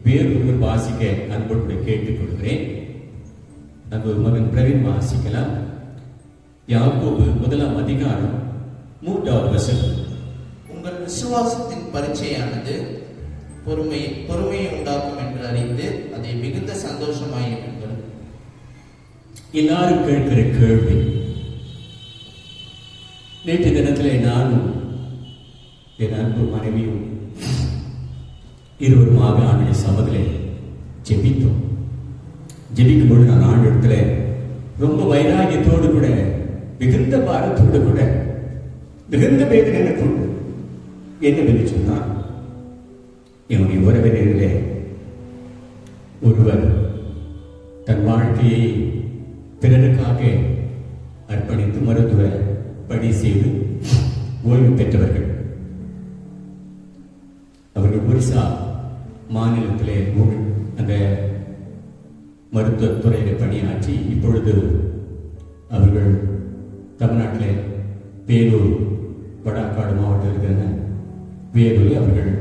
வேறொருவர் வாசிக்க அன்போடு கேட்டுக் கொள்கிறேன். நம்ம மகன் பிரவீன் வாசிக்கலாம். யாக்கோபு 1ஆம் அதிகாரம் 3வது வசனம். உங்கள் விசுவாசத்தின் பரீட்சையானது பொறுமையை உண்டாக்கும் என்று அறிந்து அதை மிகுந்த சந்தோஷமாய் எண்ணுங்கள். எல்லாரும் கேட்கிற கேள்வி. நேற்று தினத்தில் நானும் என் அன்பு மனைவியும் இருவருமாக ஆண்டுடைய சமதிலே ஜெபித்தோம். ஜெபிக்கும் பொழுது நான் ஆண்டிடத்துல ரொம்ப வைராகியத்தோடு கூட, மிகுந்த பாரத்தோடு கூட, மிகுந்த வேதனை கொண்டு என்னவென்று சொன்னார், என்னுடைய உறவினர்களே ஒருவர் தன் வாழ்க்கையை பிறருக்காக அர்ப்பணித்து மருத்துவ பணி செய்து ஓய்வு பெற்றவர்கள். அவர்கள் ஒரிசா மாநிலத்திலே அந்த மருத்துவத்துறையில் பணியாற்றி இப்பொழுது அவர்கள் தமிழ்நாட்டில் வேலூர், வடாக்காடு மாவட்டம் இருக்கிற வேலூரில் அவர்கள்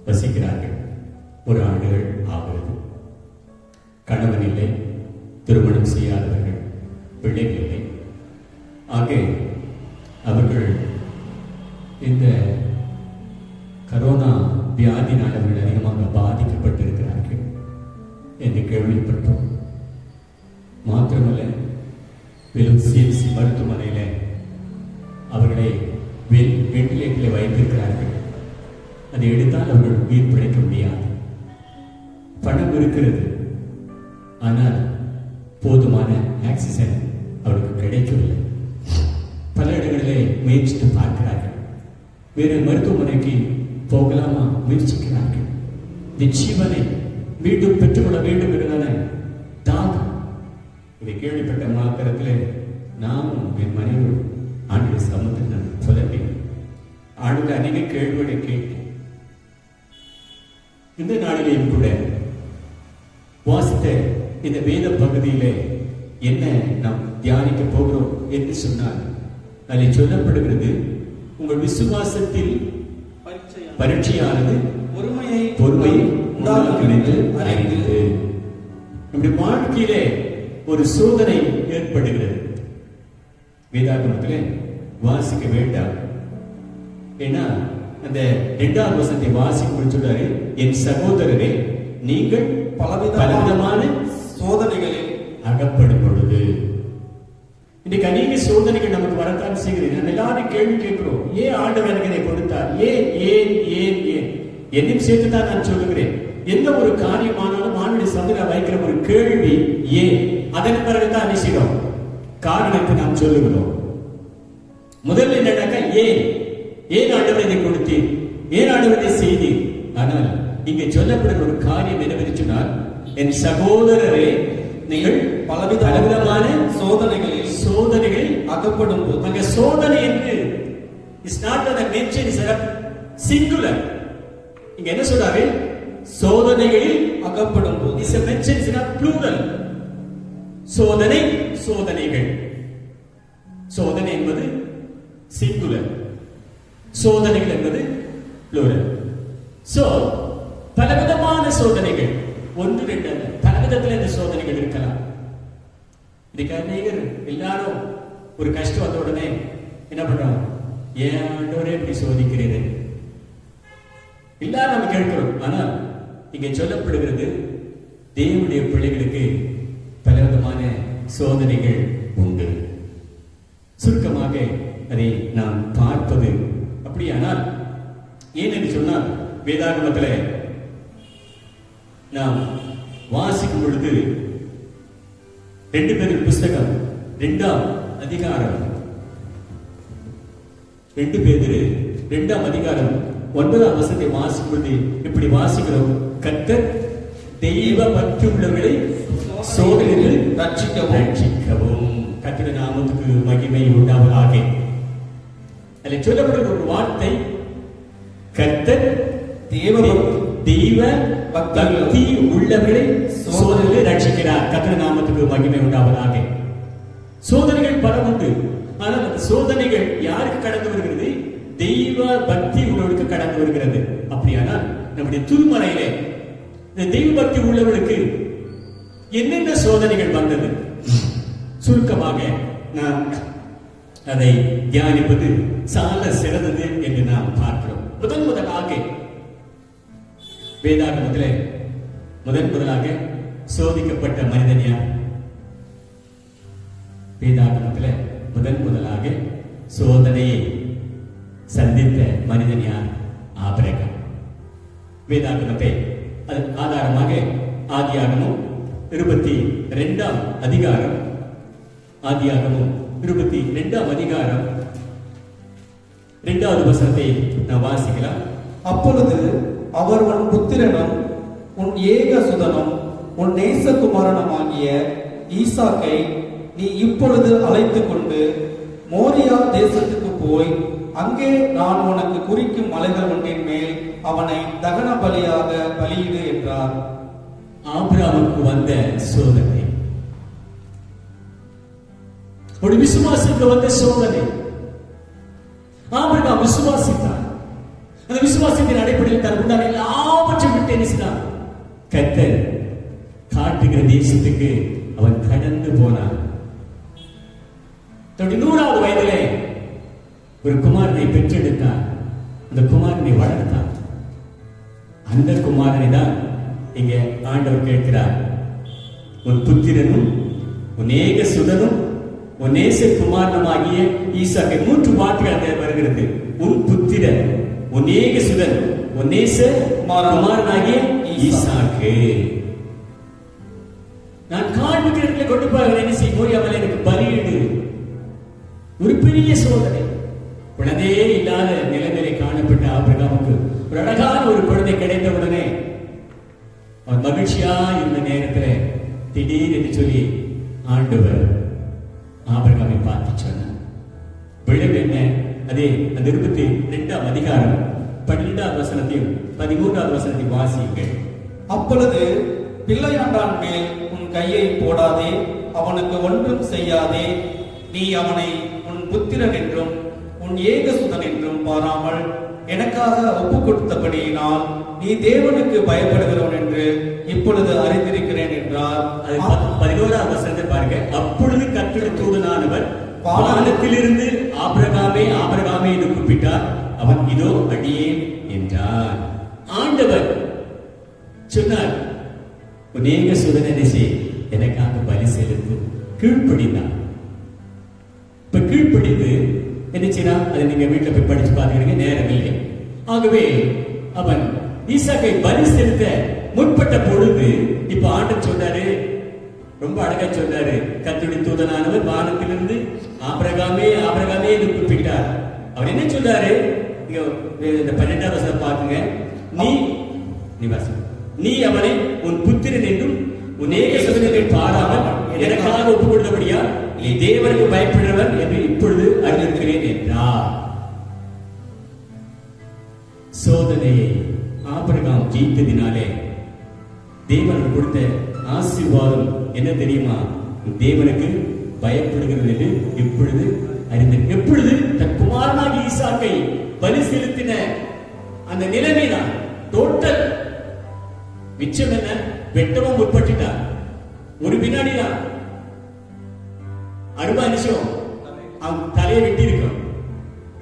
வசிக்கிறார்கள். ஒரு ஆண்டுகள் ஆகிறது. கணவன் இல்லை, திருமணம் செய்யாதவர்கள், பிள்ளைகள் இல்லை. ஆக அவர்கள் இந்த கரோனா வியாதினால் அவர்கள் அதிகமாக பாதிக்கப்பட்டிருக்கிறார்கள் என்று கேள்விப்பட்டோம். மாத்திரமல்ல, வெறும் சிஎம்சி மருத்துவமனையில் அவர்களை வெண்டிலேட்டரில் வைத்திருக்கிறார்கள். அதை எடுத்தால் அவர்கள் உயிர் பிழைக்க முடியாது. பணம் இருக்கிறது, ஆனால் போதுமான ஆக்சிஜன் அவருக்கு கிடைக்கவில்லை. பல இடங்களிலே முயற்சித்து பார்க்கிறார்கள். வேறு மருத்துவமனைக்கு போகலாமா முயற்சிக்கிறார்கள். இந்த ஜீவனை மீண்டும் பெற்றுக்கொள்ள வேண்டும் என்றதான தாகம். இதை கேள்விப்பட்ட மாத்திரத்தில் நானும் என் மனைவி ஆண்டு சமூகத்தில் நான் புலம்பி ஆண்டு அநேக கேள்விகளை கேட்டேன். இந்த நாளிலேயும் கூட வாசித்த இந்த வேத பகுதியிலே என்ன நாம் தியானிக்க போகிறோம் என்று சொன்னால் அதில் சொல்லப்படுகிறது, உங்கள் விசுவாசத்தில் பரீட்சையானது பொறுமையை உண்டாக்குகிறது அறிந்தது. நம்முடைய வாழ்க்கையிலே ஒரு சோதனை ஏற்படுகிறது. வேதாகமத்திலே வாசிக்க வேண்டாம். ஏன்னா அந்த 2வது வசனத்தை வாசிக்கும் சொல்றாரு, என் சகோதரரே நீங்கள் பலவிதமான சோதனைகளில் அகப்படும் பொழுது. இன்னைக்கு அநேக சோதனைகள் நமக்கு வரத்தான் செய்கிறது. நம்ம எல்லாரும் கேள்வி கேட்கிறோம், ஏன் ஆண்டவர் எனக்கு இதை கொடுத்தார், ஏன் ஏன் ஏன் ஏன் என்னையும் சேர்த்து தான் நான் சொல்லுகிறேன். எந்த ஒரு காரியமானாலும் ஆண்டுடைய சந்திர வைக்கிற ஒரு கேள்வி ஏன், அதன் பிறகுதான் நிச்சயம் காரணத்தை நாம் சொல்லுகிறோம். முதல்ல என்னன்னாக்கா ஏன் ஏன் ஆண்டவர் இதை கொடுத்தீர், ஏன் ஆண்டவர் இதை செய்தீர். ஆனால் இங்கே சொல்லப்படுகிற ஒரு காரியம் என்னவென்று சொன்னால், என் சகோதரரே நீங்கள் பலவிதமான சோதனைகளில் அகப்படும் போது. அங்க சோதனை என்று is not an mention, is a singular. இங்க என்ன சொல்றாரு, சோதனைகளில் அகப்படும் போது. Is a mention, is not plural. சோதனைகள். சோதனை என்பது சிங்குலர், சோதனைகள் என்பது புளூரல். சோ பலவிதமான சோதனைகள், 1 2 அல்ல, பலவிதத்தில் இந்த சோதனைகள் இருக்கலாம். இன்னைக்கு அநேகர் எல்லாரும் ஒரு கஷ்டம் வந்த உடனே என்ன பண்றோம், ஏன் ஆண்டவரே இப்படி சோதிக்கிறீர்கள் எல்லாரும் நம்ம கேட்கிறோம். ஆனால் இங்கே சொல்லப்படுகிறது, தேவனுடைய பிள்ளைகளுக்கு பலவிதமான சோதனைகள் உண்டு. சுருக்கமாக அதை நாம் பார்ப்பது அப்படியானால் ஏனென்று சொன்னால், வேதாகமத்தில் நாம் வாசிக்கும் பொழுது 2 பேதுரு புஸ்தகம் 2ஆம் அதிகாரம் 2 பேதுரு 2ஆம் அதிகாரம் 9ஆம் வசனத்தை வாசிக்கும் பொழுது இப்படி வாசிக்கிறோம், கர்த்தர் தெய்வ பக்தி உள்ளவர்களை சோதனைகளில் ரட்சிக்கவும். கர்த்தருடைய நாமத்துக்கு மகிமை உண்டாவதாக. அதில் சொல்லப்படுகிற ஒரு வார்த்தை, கர்த்தர் தெய்வ பக்தி உள்ளவர்களை சோதனைகளை ரட்சிக்கிறார். கர்த்தருடைய நாமத்துக்கு மகிமை உண்டாவதாக. சோதனைகள் பல உண்டு. ஆனால் அந்த சோதனைகள் யாருக்கு கடந்து வருகிறது, தெய்வ பக்தி உள்ளவர்களுக்கு கடந்து வருகிறது. அப்படியானால் நம்முடைய திருமறையிலே இந்த தெய்வ பக்தி உள்ளவர்களுக்கு என்னென்ன சோதனைகள் வந்தது, சுருக்கமாக நாம் அதை தியானிப்பது சால சிறந்தது என்று நாம் பார்க்கிறோம். முதலாக வேதாகமத்திலே முதலாக சோதிக்கப்பட்ட மனிதன் யார்? வேதாகமத்திலே முதலாக சோதனையை சந்தித்த மனிதன் யார்? ஆபிரகாம். வேதாகமத்தை ஆதாரமாக ஆதியாகமம் 22ஆம் அதிகாரம், ஆதியாகமம் 22ஆம் அதிகாரம் 2வது வசனத்தை நாம் வாசிக்கலாம். அப்பொழுது அவர் உன் புத்திரனும் உன் ஏக சுதனும் உன் நேசகுமாரனுமாகிய ஈசாக்கை நீ இப்பொழுது அழைத்துக் கொண்டு மோரியா தேசத்துக்கு போய் அங்கே நான் உனக்கு குறிக்கும் மலைகள் ஒன்றின் மேல் அவனை தகன பலியாக பலியிடு என்றார். ஆபிரகாமுக்கு வந்த சோதனை, ஒரு விசுவாசத்துக்கு வந்த சோதனை. ஆபிரகாம் விசுவாசித்தார். அந்த விசுவாசத்தின் அடிப்படையில் தனக்குண்டான எல்லாவற்றையும் விட்டு என்ன கர்த்தர் காட்டுகிற தேசத்துக்கு அவன் கடந்து போனான். தன்னுடைய 100வது வயதிலே ஒரு குமாரனை பெற்றெடுத்தார். அந்த குமாரனை வளர்த்தார். அந்த குமாரனை தான் இங்க ஆண்டவர் கேட்கிறார், உன் புத்திரனும் உன் ஏக சுதனும் உன் நேச குமாரனுமாகிய ஈசாக்கை. 3 வார்த்தைகள் வருகிறது. உன் புத்திரன், உன் ஏக சுதன், உன் நேச குமாரனாகிய ஈசாக்கு. நான் காண்பிக்கிற இடத்துல கொண்டு போகிறேன், என்ன செய்ய மோரியாவில் எனக்கு பலியிடு. ஒரு பெரிய சோதனை. குழந்தையே இல்லாத நிலைமையிலே காணப்பட்ட ஆபிரகாமுக்கு ஒரு அழகான ஒரு குழந்தை கிடைத்த உடனே அவன் மகிழ்ச்சியா இருந்த நேரத்தில் திடீர் என்று சொல்லி ஆண்டவர் ஆபிரகாமை பார்த்து சொன்னார். விளைவு என்ன? அதே அந்த 22ஆம் அதிகாரம் 12வது வசனத்தையும் 13வது வசனத்தையும் வாசியுங்கள். அப்பொழுது பிள்ளையாண்டான் மேல் உன் கையை போடாதே, அவனுக்கு ஒன்றும் செய்யாதே. நீ அவனை உன் புத்திரன் என்றும் உன் ஏகசுதன் என்றும் பாராமல் எனக்காக ஒப்பு கொடுத்தபடியினால் நீ தேவனுக்கு பயப்படுகிறவன் என்று இப்பொழுது அறிந்திருக்கிறேன் என்றார். அது 11வது வசனத்தை பாருங்க. அப்பொழுது கர்த்தருடைய தூதனானவர் வானத்திலிருந்து ஆபிரகாமே ஆபிரகாமே என்று கூப்பிட்டார். அவன் இதோ அடியேன் என்றார். ஆண்டவர் சொன்னார், உன் ஏகசுதனை செய், எனக்காக பலி செலுத்து. கீழ்ப்படிந்தான். இப்ப கீழ்ப்படிந்து என்ன செய்யறான்? அதை நீங்க வீட்டுல போய் படிச்சு பாருங்க, நேரம் இல்லை. ஆகவே அவன் ஈசாக்கை பலி செலுத்த முற்பட்ட பொழுது இப்ப ஆண்டவர் சொன்னாரு, ரொம்ப அழகா சொன்னாரு. கர்த்தருடைய தூதனானவர் வானத்திலிருந்து ஆபிரகாமே ஆபிரகாமே என்று கூப்பிட்டார். அவர் என்ன சொன்னாரு? இந்த 12வது வசனம் பாருங்க. நீ அவனை உன் புத்திரன் என்றும் உன் ஏகசுதன் என்றும் பாராமல் எனக்காக ஒப்பு கொடுத்தபடியா நீ தேவனுக்கு பயப்படுறவர் என்று இப்பொழுது அறிந்திருக்கிறேன் என்றார். சோதனையை ஆபிரகாம் ஜெயித்ததினாலே தேவன் கொடுத்த ஆசீர்வாதம் என்ன தெரியுமா? தேவனுக்கு பயப்படுகிறது என்று இப்பொழுது அறிந்தேன். எப்பொழுது தன் குமாரனாகி ஈசாக்கை பலி செலுத்தின அந்த நிலைமைதான் டோட்டல். மிச்சம் என்ன? வெட்டவும் முற்பட்டுட்டார். ஒரு வினாடி தான், 60 நிமிஷம் அவன் தலையை வெட்டி இருக்கும்.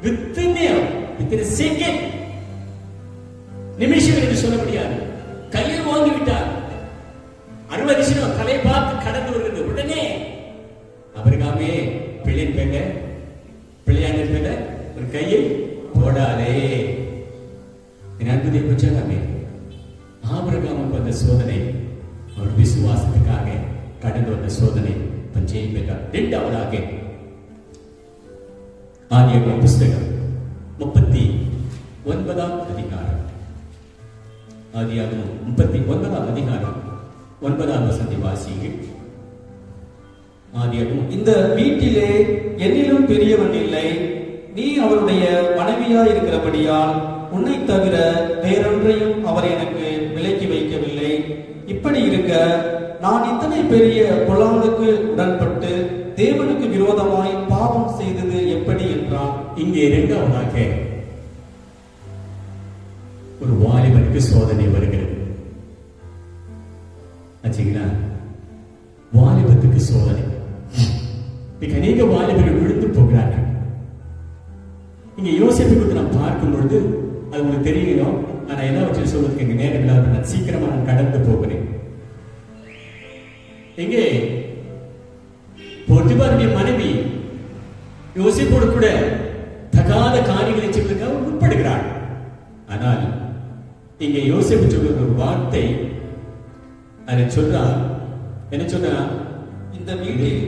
வித்தின் செகண்ட், நிமிஷம் என்று சொல்ல முடியாது, கையை வாங்கி விட்டார். 60 நிமிஷம் தலையை பார்த்து கடந்து வருகிறது. உடனே அவருக்காமே பிள்ளையின் பேங்க பிள்ளையான பேங்க ஒரு கையை போடாதே. அன்புதை பச்சாமே ஆபிரகாமுக்கு வந்த சோதனை அவர் விசுவாசத்துக்காக கடந்து வந்த சோதனை ஜெயம் பெற்றார். இரண்டாவதாக ஆதியாகம புஸ்தகம் 39ஆம் அதிகாரம். ஆதியாகமம் 39ஆம் அதிகாரம் 9வது வசனத்தை வாசியுங்கள். ஆதியாகமம். இந்த வீட்டிலே என்னிலும் பெரியவன் இல்லை, நீ அவருடைய மனைவியாய் இருக்கிறபடியால் உன்னை தவிர வேறொன்றையும் அவர் எனக்கு விலக்கி வைக்கவில்லை. இப்படி இருக்க நான் இத்தனை பெரிய பொல்லாங்குக்கு உடன்பட்டு தேவனுக்கு விரோதமாய் பாவம் செய்தது எப்படி என்றான். இங்கே இரண்டாவதாக ஒரு வாலிபனுக்கு சோதனை வருகிறது. ஆச்சுங்களா? வாலிபத்துக்கு சோதனை. அநேக வாலிபர்கள் விழுந்து போகிறார்கள். இங்க யோசிப்பை குறித்து நாம் பார்க்கும் பொழுது அது உங்களுக்கு தெரியணும். நான் எல்லாவற்றையும் சொல்வதற்கு எங்க நேரம் இல்லாத நான் சீக்கிரமா நான் கடந்து போகிறேன். எங்கே போர்த்திபாருடைய மனைவி யோசிப்போடு கூட தகாத காரியங்களை செய்வதற்காக உட்படுகிறாள். ஆனால் இங்கே யோசிப்பு சொல்ற ஒரு வார்த்தை அதை சொல்றான். என்ன சொல்றா? இந்த வீட்டில்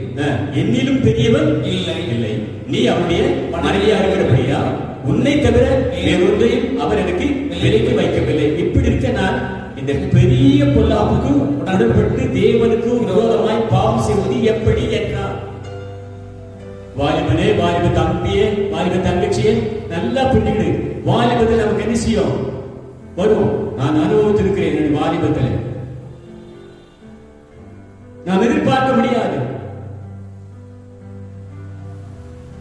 என்னிலும் பெரியவன் இல்லை இல்லை, நீ அவனுடைய மனைவியாக இருக்கிறபடியா உன்னை தவிர வேறொன்றையும் அவர் எனக்கு விலைக்கு வைக்கவில்லை. இப்படி இருக்க நான் இந்த பெரிய பொல்லாப்புக்கு உடன்பட்டு தேவனுக்கு விரோதமாய் பாவம் செய்வது எப்படி என்றார். வாலிபனே, வாலிப தம்பியே, வாலிப தங்கச்சியே, நல்லா புரிஞ்சுக்கிடு. வாலிபத்தில் நமக்கு என்ன செய்யும் வரும்? நான் அனுபவித்திருக்கிறேன். என்னுடைய வாலிபத்தில் நாம் எதிர்பார்க்க முடியாது.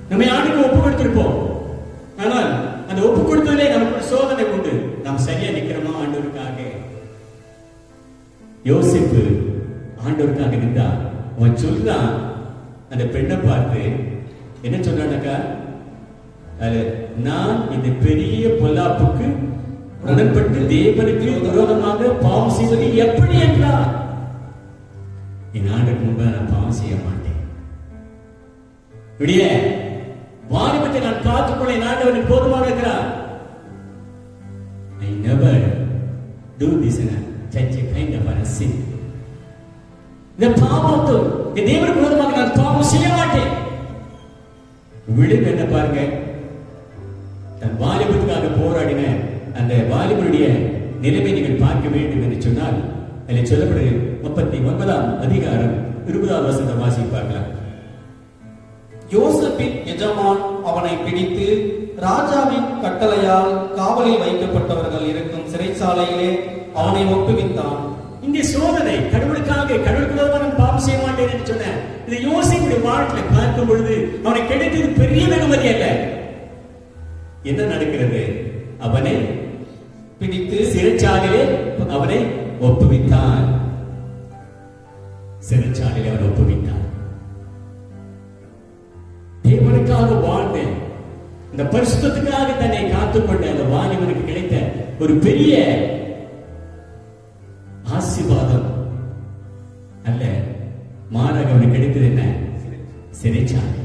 நம்மை ஆண்டுக்கு ஒப்பு கொடுத்திருப்போம். ஆனால் அந்த ஒப்பு கொடுத்ததிலே நமக்கு சோதனை உண்டு. நாம் சரியா நிக்கிறோமா ஆண்டவருக்காக? யோசிப்பு ஆண்டவருக்காக நின்றா அவன் சொல்றான். அந்த பெண்ணை பார்த்து என்ன சொல்றானாக்கா, நான் இந்த பெரிய பொல்லாப்புக்கு உடன்பட்டு தேவனுக்கு விரோதமாக பாவம் செய்வது எப்படி என்றார். என் ஆண்டுக்கு முன்பு நான் பாவம் செய்ய மாட்டேன். இப்படிய வாலிபத்தை நான் காத்துக்கொள்ள என் ஆண்டவனுக்கு போதுமாக இருக்கிறார். I never do this in such a kind of a sin. இந்த பாவத்தை என் தேவனுக்கு விரோதமாக நான் பாவம் செய்ய மாட்டேன். விளைவு என்ன பாருங்க, தன் வாலிபத்துக்காக போராடின அந்த வாலிபனுடைய நிலைமை நீங்கள் பார்க்க வேண்டும் என்று சொன்னால் அதில் சொல்லப்படுது 39ஆம் அதிகாரம் 20வது வசனத்தை வாசித்து பார்க்கலாம். யோசேப்பின் எஜமான் அவனை பிடித்து ராஜாவின் கட்டளையால் காவலில் வைக்கப்பட்டவர்கள் இருக்கும் சிறைச்சாலையிலே அவனை ஒப்புவித்தான். இங்கே சோதனை, கடவுளுக்காக கடவுளுக்கு விரோதமாக பாவம் செய்ய மாட்டேன் என்று சொன்ன இது யோசேப்புடைய வாழ்க்கையை பார்க்கும் பொழுது அவனுக்கு கிடைத்தது பெரிய வெகுமதி அல்ல. என்ன நடக்கிறது? அவனை பிடித்து சிறைச்சாலையிலே அவனை ஒப்புவித்தான். சிறைச்சாலையிலே அவன் ஒப்புவித்தான். தேவனுக்காக வாழ்ந்த இந்த பரிசுத்தத்துக்காக தன்னை காத்துக்கொண்ட அந்த வாலிபனுக்கு கிடைத்த ஒரு பெரிய ஆசீர்வாதம் அல்ல, மாறாக அவனுக்கு கிடைத்தது என்ன? சிறைச்சாலை.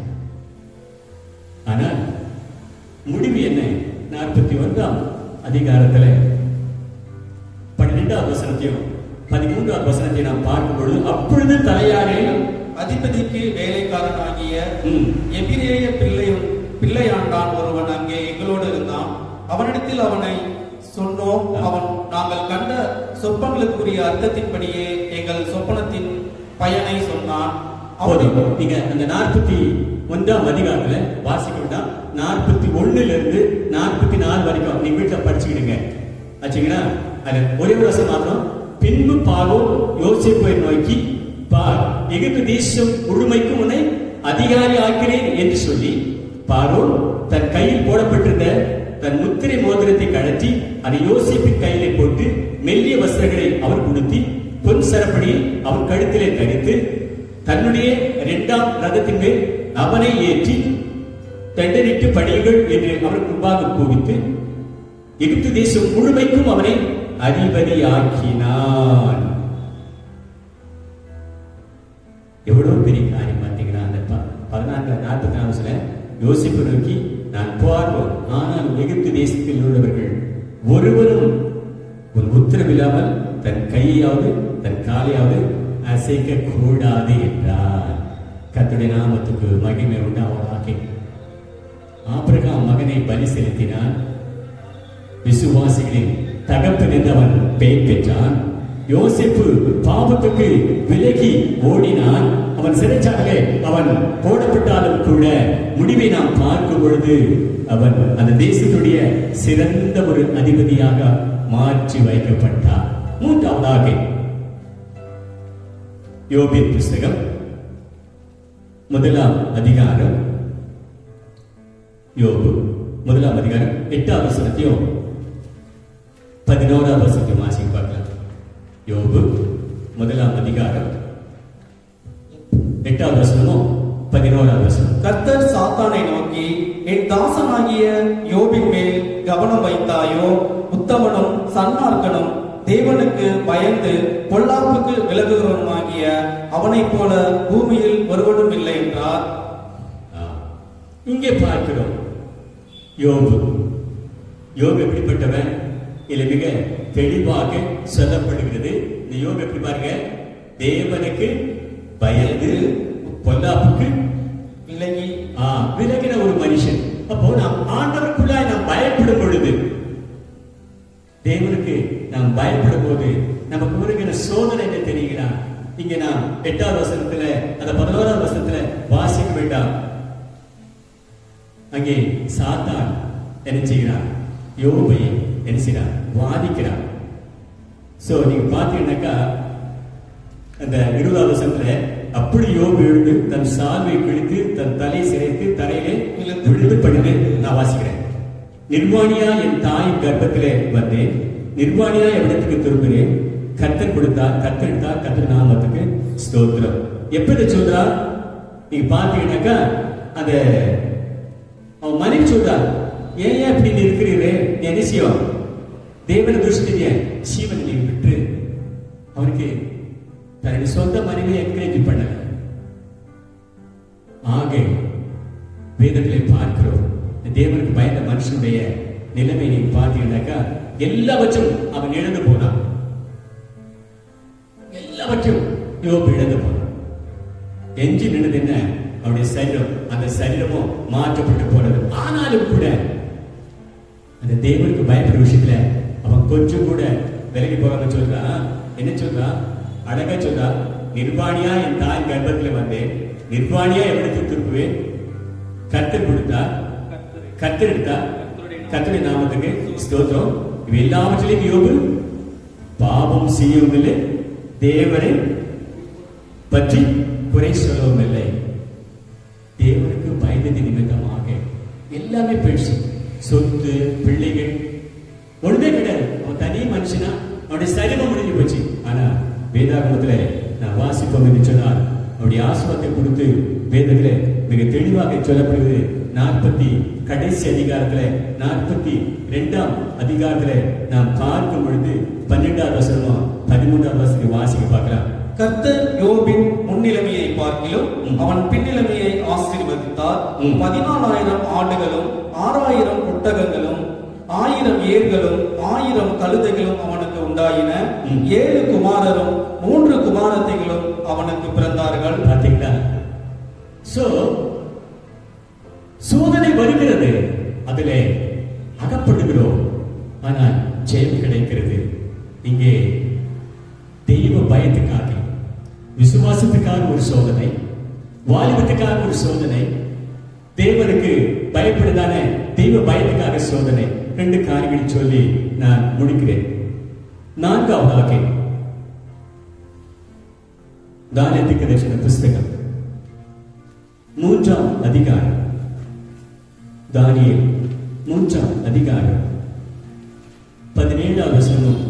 ஆனால் முடிவு என்ன? 41ஆம் அதிகாரத்துல 12வது வசனத்தையும் 13வது வசனத்தையும் நாம் பார்க்கும் பொழுது, அப்பொழுது தலையாரே அதிபதிக்கு வேலைக்காரனாகிய எபிரேய பிள்ளையாண்டான் ஒருவன் அங்கே எங்களோடு இருந்தான். அவனிடத்தில் அவனை சொன்னோம். அவன் நாங்கள் கண்ட சொப்பங்களுக்குரிய அர்த்தத்தின்படியே எங்கள் சொப்பனத்தின் பயனை சொன்னான். நீங்க அந்த 41ஆம் அதிகாரத்துல வாசிக்க வேண்டாம். 41 இருந்து 44 வரைக்கும் நீங்க வீட்டுல படிச்சுக்கிடுங்க ஆச்சுங்களா. அது ஒரே வருஷம் மாத்திரம். பின்பு பார்வோ யோசேப்பை நோக்கி, பார், எகிப்து தேசம் முழுமைக்கும் உன்னை அதிகாரி ஆக்கிறேன் என்று சொல்லி பார்வோ தன் கையில் போடப்பட்டிருந்த தன் முத்திரை மோதிரத்தை கழற்றி அதை யோசேப்பின் கையிலே போட்டு மெல்லிய வஸ்திரங்களை அவர் கொடுத்தி பொன் சரப்படியை அவன் கழுத்திலே தரித்து தன்னுடைய 2ஆம் ரதத்தின் மேல் அவனை ஏற்றி தண்டனிட்டு படியுங்கள் என்று அவனுக்கு முன்பாக கூவித்து எகிப்து தேசம் முழுமைக்கும் அவனை அதிபதியாக்கினான். எவ்வளவு பெரிய காரியம் பார்த்தீங்கன்னா. அந்த 14:44 யோசிப்பு நோக்கி, நான் பார்வோம், ஆனால் எகிப்து தேசத்தில் உள்ளவர்கள் ஒருவரும் உன் உத்தரவில்லாமல் தன் கையாவது தன் காலையாவது அசைக்க கூடாது என்றார். கர்த்தருடைய நாமத்துக்கு மகிமை உண்டாவதாக. ஆபிரகாம் மகனை பலி செலுத்தினான். விசுவாசிகளின் தகப்பன் என்று அவன் பெயர் பெற்றான். யோசேப்பு பாவத்துக்கு விலகி ஓடினான். அவன் சிறைச்சாலையிலே அவன் போடப்பட்டாலும் கூட முடிவை நாம் பார்க்கும் பொழுது அவன் அந்த தேசத்துடைய சிறந்த ஒரு அதிபதியாக மாற்றி வைக்கப்பட்டான். 3வது யோபின் புஸ்தகம் 1ஆம் அதிகாரம். யோபு 1ஆம் அதிகாரம் 8வது வசனத்தையும் 11வது வசனத்தையும் வாசிக்க பார்க்கலாம். யோபு 1ஆம் அதிகாரம் 8வது வசனமும் 11வது வசனம். கர்த்தர் சாத்தானை நோக்கி, என் தாசனாகிய யோபின் மேல் கவனம் வைத்தாயோ? உத்தமனும் சன்மார்க்கனும் தேவனுக்கு பயந்து பொல்லாப்புக்கு விலகுகிறவனுமாகிய அவனைப் போல பூமியில் ஒருவனும் இல்லை என்றார். இங்கே பார்க்கிறோம் யோபு. யோபு எப்படிப்பட்டவன்? இல்ல மிக தெளிவாக சொல்லப்படுகிறது. இந்த யோபு எப்படி பாருங்க, தேவனுக்கு பயந்து பொல்லாப்புக்கு விலகின ஒரு மனுஷன். அப்போ நாம் ஆண்டவருக்குள்ளாய் நாம் பயப்படும் பொழுது, தேவனுக்கு நாம் பயப்படும் போது நமக்கு வருகிற சோதனை என்ன தெரியுங்களா? இங்க நாம் 8வது வசனத்துல அந்த 11வது வசனத்துல வாசிக்க வேண்டாம். அங்கே சாத்தான் என்ன செய்கிறான்? யோபை என்ன செய்கிறான்? வாதிக்கிறான். சோ நீங்க பாத்தீங்கன்னாக்கா அந்த 20வது வசனத்துல, அப்படி யோபு எழுந்து தன் சால்வை கிழித்து தன் தலை சிரைத்து தரையிலே விழுந்து படுத்து, நான் வாசிக்கிறேன். நிர்வாணியா என் தாயின் கர்ப்பத்திலே வந்தேன், நிர்வாணியா இடத்துக்கு திரும்பினேன். கர்த்தர் கொடுத்தார், கர்த்தர் எடுத்தார், கர்த்தர் நாமத்துக்கு ஸ்தோத்திரம். எப்படி சொல்றா? நீங்க பாத்தீங்கன்னாக்கா அந்த அவன் மனைவி சொல்றார், ஏன் இப்படி நீ இருக்கிறீரே? நீ என்ன செய்யும்? தேவன துஷ்டிய சீவனை நீ விட்டு அவனுக்கு தன்னுடைய சொந்த மனைவியை என்கரேஜ் பண்ண. ஆக வேதத்திலே பார்க்கிறோம், தேவனுக்கு பயந்த மனுஷனுடைய நிலைமை நீங்க பார்த்தீங்கன்னாக்கா எல்லாவற்றும் அவன் இழந்து போனான். எல்லாவற்றும் யோபு இழந்து போனான். எஞ்சி நின்றது என்ன? அவருடைய சரீரம். அந்த சரீரமும் மாற்றப்பட்டு போனது. ஆனாலும் கூட அந்த தேவனுக்கு பயப்படுற விஷயத்துல அவன் கொஞ்சம் கூட விலகி போகாம சொல்றான். என்ன சொல்றான்? அழகா சொல்றான், நிர்வாணியா என் தாய் கர்ப்பத்துல வந்தேன், நிர்வாணியா எவ்வளவு திருப்புவேன். கர்த்தர் கொடுத்தா, கர்த்தர் எடுத்தா, கர்த்தருடைய நாமத்துக்கு ஸ்தோத்திரம். இவை எல்லாவற்றிலையும் யோபு பாவம் செய்யவும் இல்லை, தேவனை பற்றி குறை சொல்லவும் இல்லை. தேவனுக்கு பயந்தது நிமித்தமாக எல்லாமே போயிடுச்சு. சொத்து, பிள்ளைகள் ஒண்ணுமே கிடையாது. அவன் தனி மனுஷனா, அவனுடைய சரீரம் முடிஞ்சு போச்சு. ஆனா வேதாகமத்துல நான் வாசிப்போம் என்று சொன்னால் அவருடைய ஆசீர்வாதத்தை கொடுத்து வேதத்திலே மிக தெளிவாக சொல்லப்படுவது. கடைசி அதிகாரத்துல 42ஆம் அதிகாரத்துல நாம் பார்க்கும் பொழுது 12வது வசனம் 13வது வசனத்தை வாசிக்க பார்க்கலாம். கர்த்தர் யோபின் முன்னிலைமையை பார்க்கிலும் அவன் பின்னிலைமையை ஆசீர்வதித்தார். 14,000 ஆடுகளும் 6,000 ஒட்டகங்களும் 1000 ஏர்களும் 1000 கழுதைகளும் அவனுக்கு உண்டாயின. 7 குமாரரும் 3 குமாரத்திகளும் அவனுக்கு பிறந்தார்கள். பார்த்தீங்களா? சோ சோதனை வருகிறது, அதிலே அகப்படுகிறோம், ஆனால் ஜெயம் கிடைக்கிறது. இங்கே தெய்வ பயத்துக்காக, விசுவாசத்துக்காக ஒரு சோதனை, வாலிபத்துக்காக ஒரு சோதனை, தேவனுக்கு பயப்படுதான தெய்வ பயத்துக்காக சோதனை. 2 காரியங்கள் சொல்லி நான் முடிக்கிறேன். 4வதாக தானியேல் தீர்க்கதரிசன புஸ்தகம் 3ஆம் அதிகாரம். தானியேல் 3ஆம் அதிகாரம் 17வது வசனம்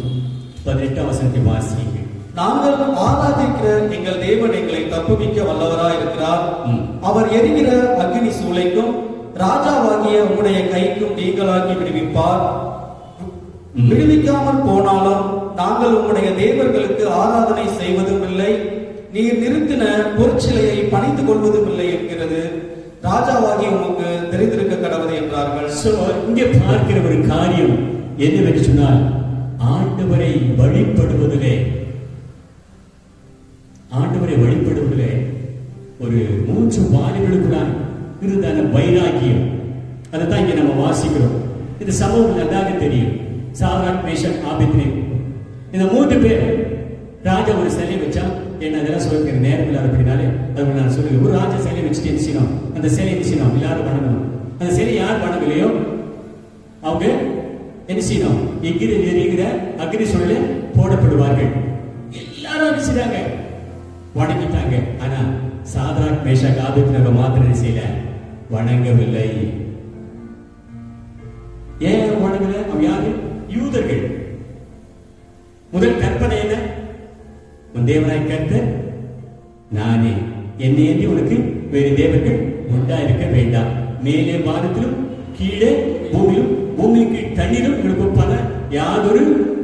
18வது வசனத்தை வாசியுங்கள். நாங்கள் ஆராதிக்கிற எங்கள் தேவன் எங்களை தப்புவிக்க வல்லவராய் இருக்கிறார். அவர் எரிகிற அக்னி சூளைக்கும் ராஜாவாகிய உம்முடைய கைக்கும் நீங்களாக்கி விடுவிப்பார். விடுவிக்காமல் போனாலும் நாங்கள் உம்முடைய தேவர்களுக்கு ஆராதனை செய்வதும் இல்லை, நீர் நிறுத்தின பொற்சிலையை பணிந்து கொள்வதும் இல்லை என்கிறது ராஜாவாகி உமக்கு தெரிந்திருக்க கடவுது என்றார்கள். இங்கே பார்க்கிற ஒரு காரியம் என்னவென்று சொன்னால், ஆண்டவரை வழிபடுவதிலே ஒரு 3 வாலிபர்களுக்குள்ளான் இருந்தான வைராக்கியம். அதைத்தான் இங்க நம்ம வாசிக்கிறோம். இந்த சம்பவம் நன்றாக தெரியும். சாத்ராக், மேஷக், ஆபேத்நேகோ இந்த 3 பேர் ராஜா ஒரு சிலை வச்சா, என்ன அதெல்லாம் சொல்லிக்கிற நேரம் இல்லாதபடினாலே அது நான் சொல்லுவேன். ஒரு ராஜா சிலை வச்சுட்டு என்ன செய்யணும்? அந்த சிலை என்ன செய்யணும்? எல்லாரும் வணங்கணும். அந்த சிலை யார் வணங்கலையோ அவங்க என்ன செய்யணும்? எரிகிற அக்னி சூழல போடப்படுவார்கள். எல்லாரும் என்ன செய்றாங்க? வணங்கிட்டாங்க. ஆனா சாத்ராக், மேஷக், ஆபேத்நேகோ மாத்திரம் செய்யல, வணங்கவில்லை. ஏன் வணங்கல? அவன் யாரு? யூதர்கள். முதல் கற்பனை என்ன? உன் தேவனாய் கர்த்தர் நானே, என்னை ஏந்தி உனக்கு வேறு தேவர்கள் உண்டாயிருக்க வேண்டாம். மேலே வானத்திலும் கீழே பூமியிலும் பூமிக்கு தண்ணீரும் உங்களுக்கு ஒப்பான யாதொரு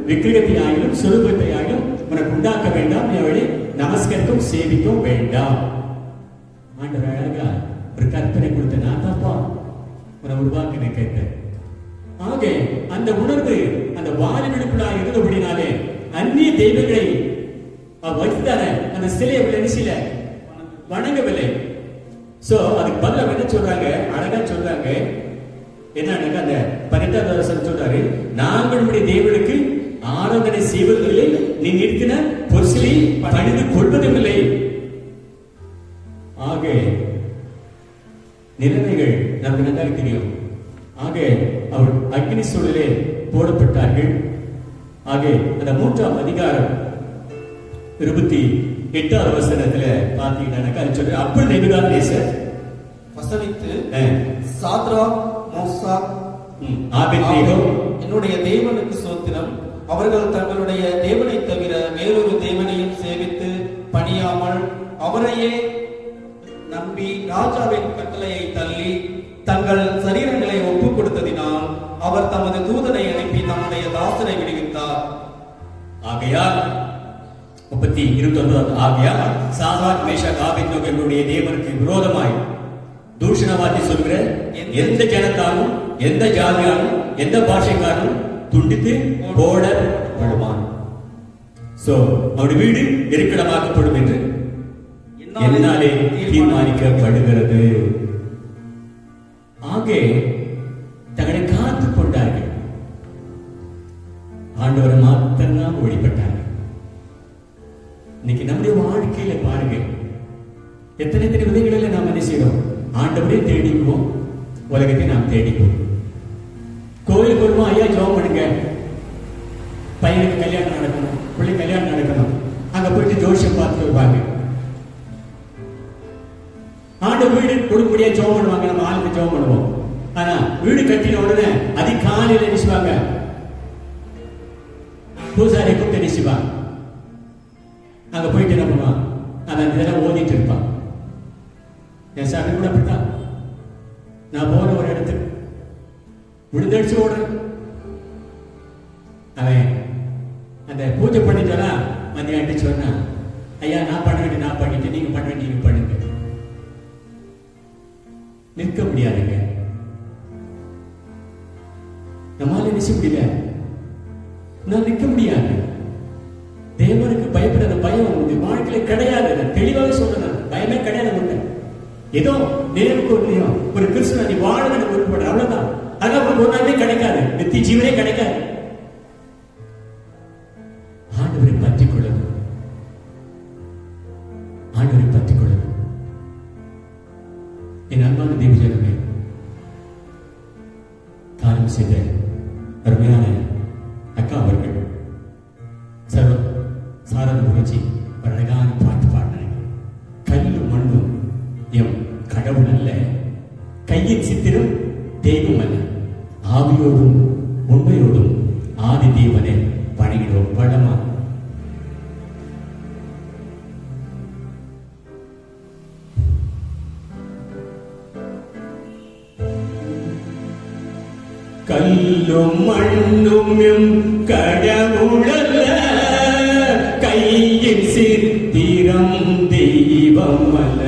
விக்கிரகத்தை ஆகிலும் சொரூபத்தை ஆகிலும் உனக்கு உண்டாக்க வேண்டாம். அவளை நமஸ்கரிக்கும் சேவிக்கும் வேண்டாம். ஆண்டவர் அழகா ஒரு கற்பனை கொடுத்த, நான் தாப்பா உன்னை உருவாக்கின கேட்டேன். ஆக அந்த உணர்வு அந்த வாலிபனுக்குள்ளாக இருந்தபடினாலே அந்நிய தெய்வங்களை வைத்தார அந்த சிலையை நினைச்சில வணங்கவில்லை. சோ அதுக்கு பதிலாக என்ன சொல்றாங்க? அழகா சொல்றாங்க. என்ன அந்த 12வது வசனம் சொல்றாரு, நாங்கள் உடைய தேவனுக்கு ஆராதனை செய்வதில்லை, நீ நிறுத்தின பொருளை பணிந்து கொள்வதும் இல்லை. ஆக நிலைமைகள் நமக்கு நன்றாக தெரியும். ஆக அவர் அக்னி சூழலே போடப்பட்டார்கள். ஆக அந்த 3ஆம் அதிகாரம் 28வது வசனத்துல பாத்தீங்கன்னா சொல்ற, அப்பொழுது நேபுகாத்நேசர் வசனித்து சாத்ராக், மேஷாக், ஆபேத்நேகோ என்னுடைய தேவனுக்கு ஸ்தோத்திரம், அவர்கள் தங்களுடைய தேவனை தவிர வேறொரு தேவனையும் சேவித்து பணியாமல் அவரையே நம்பி ராஜாவின் கட்டளையை தள்ளி தங்கள் சரீரங்களை ஒப்புக் கொடுத்ததினால் அவர் தமது தூதனை அனுப்பி தம்முடைய தாசனை விடுவித்தார். ஆகையால் 29 ஆகையால் சாத்ராக், மேஷாக், ஆபேத்நேகோ என்னுடைய தேவனுக்கு விரோதமாய் தூஷணவாதி சொல்கிற எந்த ஜனத்தாலும் எந்த ஜாதியாலும் எந்த பாஷைக்காரும் துண்டித்து போடப்படுவான். சோ அவருடைய வீடு இருப்பிடமாக்கப்படும் என்று என்னாலே தீர்மானிக்கப்படுகிறது. ஆகவே தங்களை காத்துக் கொண்டார்கள். ஆண்டவர் மாத்திரம் வழிபட்டார்கள். இன்னைக்கு நம்முடைய வாழ்க்கையில பாருங்க, எத்தனை விதைகளில் நாம் என்ன செய்யறோம்? ஆண்டவரே தேடிக்குவோம், உலகத்தை நாம் தேடிக்குவோம். கோயிலுக்கு வருவோம், ஐயா ஜெபம் பண்ணுங்க, பையனுக்கு கல்யாணம் நடக்கணும், பிள்ளை கல்யாணம் நடக்கணும், அங்க போயிட்டு ஜோசியம் பார்த்துட்டு வருவாங்க. ஆண்டு வீடு கொடுக்கக்கூடிய ஜெபம் பண்ணுவாங்க, நம்ம ஆளுக்கு ஜெபம் பண்ணுவோம். ஆனா வீடு கட்டின உடனே அதிகாலையில் நினைச்சுவாங்க, பூசாரி கூப்பிட்டு நினைச்சுவாங்க. அங்க போயிட்டு என்ன பண்ணுவான்? அவன் இதெல்லாம் ஓதிட்டு இருப்பான். என் சாமி கூட அப்படித்தான். நான் போன ஒரு இடத்துக்கு விழுந்தடிச்சு ஓடுறேன். அவன் அந்த பூஜை பண்ணிட்டா மதியம் சொன்னா, ஐயா நான் பண்ண வேண்டிய நான் பண்ணிட்டு, நீங்க பண்ண வேண்டிய நீங்க பண்ணுங்க. நிற்க முடியாதுங்க, நம்மால நிச்சய முடியல, நான் நிற்க முடியாது. தேவனுக்கு பயப்படாத பயம் உங்களுடைய வாழ்க்கையில கிடையாது. தெளிவாக சொல்றேன், பயமே கிடையாது. உண்டு ஏதோ நேருக்கு ஒரு கிறிஸ்துவ நீ வாழ விருப்பப்பட, அவ்வளவுதான். அதான் ஒரு நாளே கிடைக்காது, நித்திய ஜீவனே கிடைக்காது. ஆண்டவரை பற்றிக் கொள்ளணும், ஆண்டவரை பற்றிக் கொள்ளணும். என் அன்பான தேவஜனமே, காலம் செய்த அருமையான அக்கா அவர்கள் சாரத முயற்சி ஒரு அழகான பாட்டு பாடினாங்க. கல்லும் மண்ணும் எம் கடவுள் அல்ல, கையின் சித்திரம் தெய்வம் அல்ல, ஆவியோடும் உண்மையோடும் ஆதி தேவனை வணங்கிடுவோம். படமா கல்லும் மண்ணும் எம் கடவுளல்ல, கையின் சித்திரம் தெய்வம் அல்ல.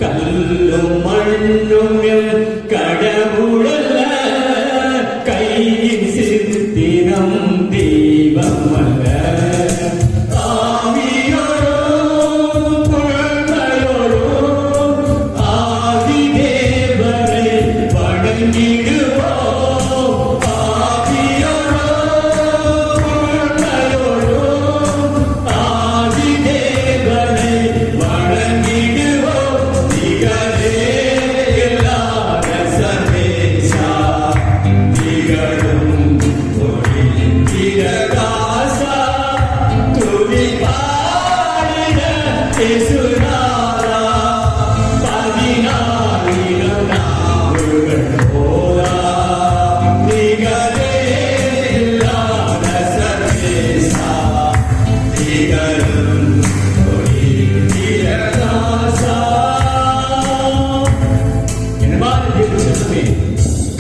கல்லும் மண்ணும் எம் கடவுளல்ல, கையின் சித்திரம் தெய்வம் அல்ல.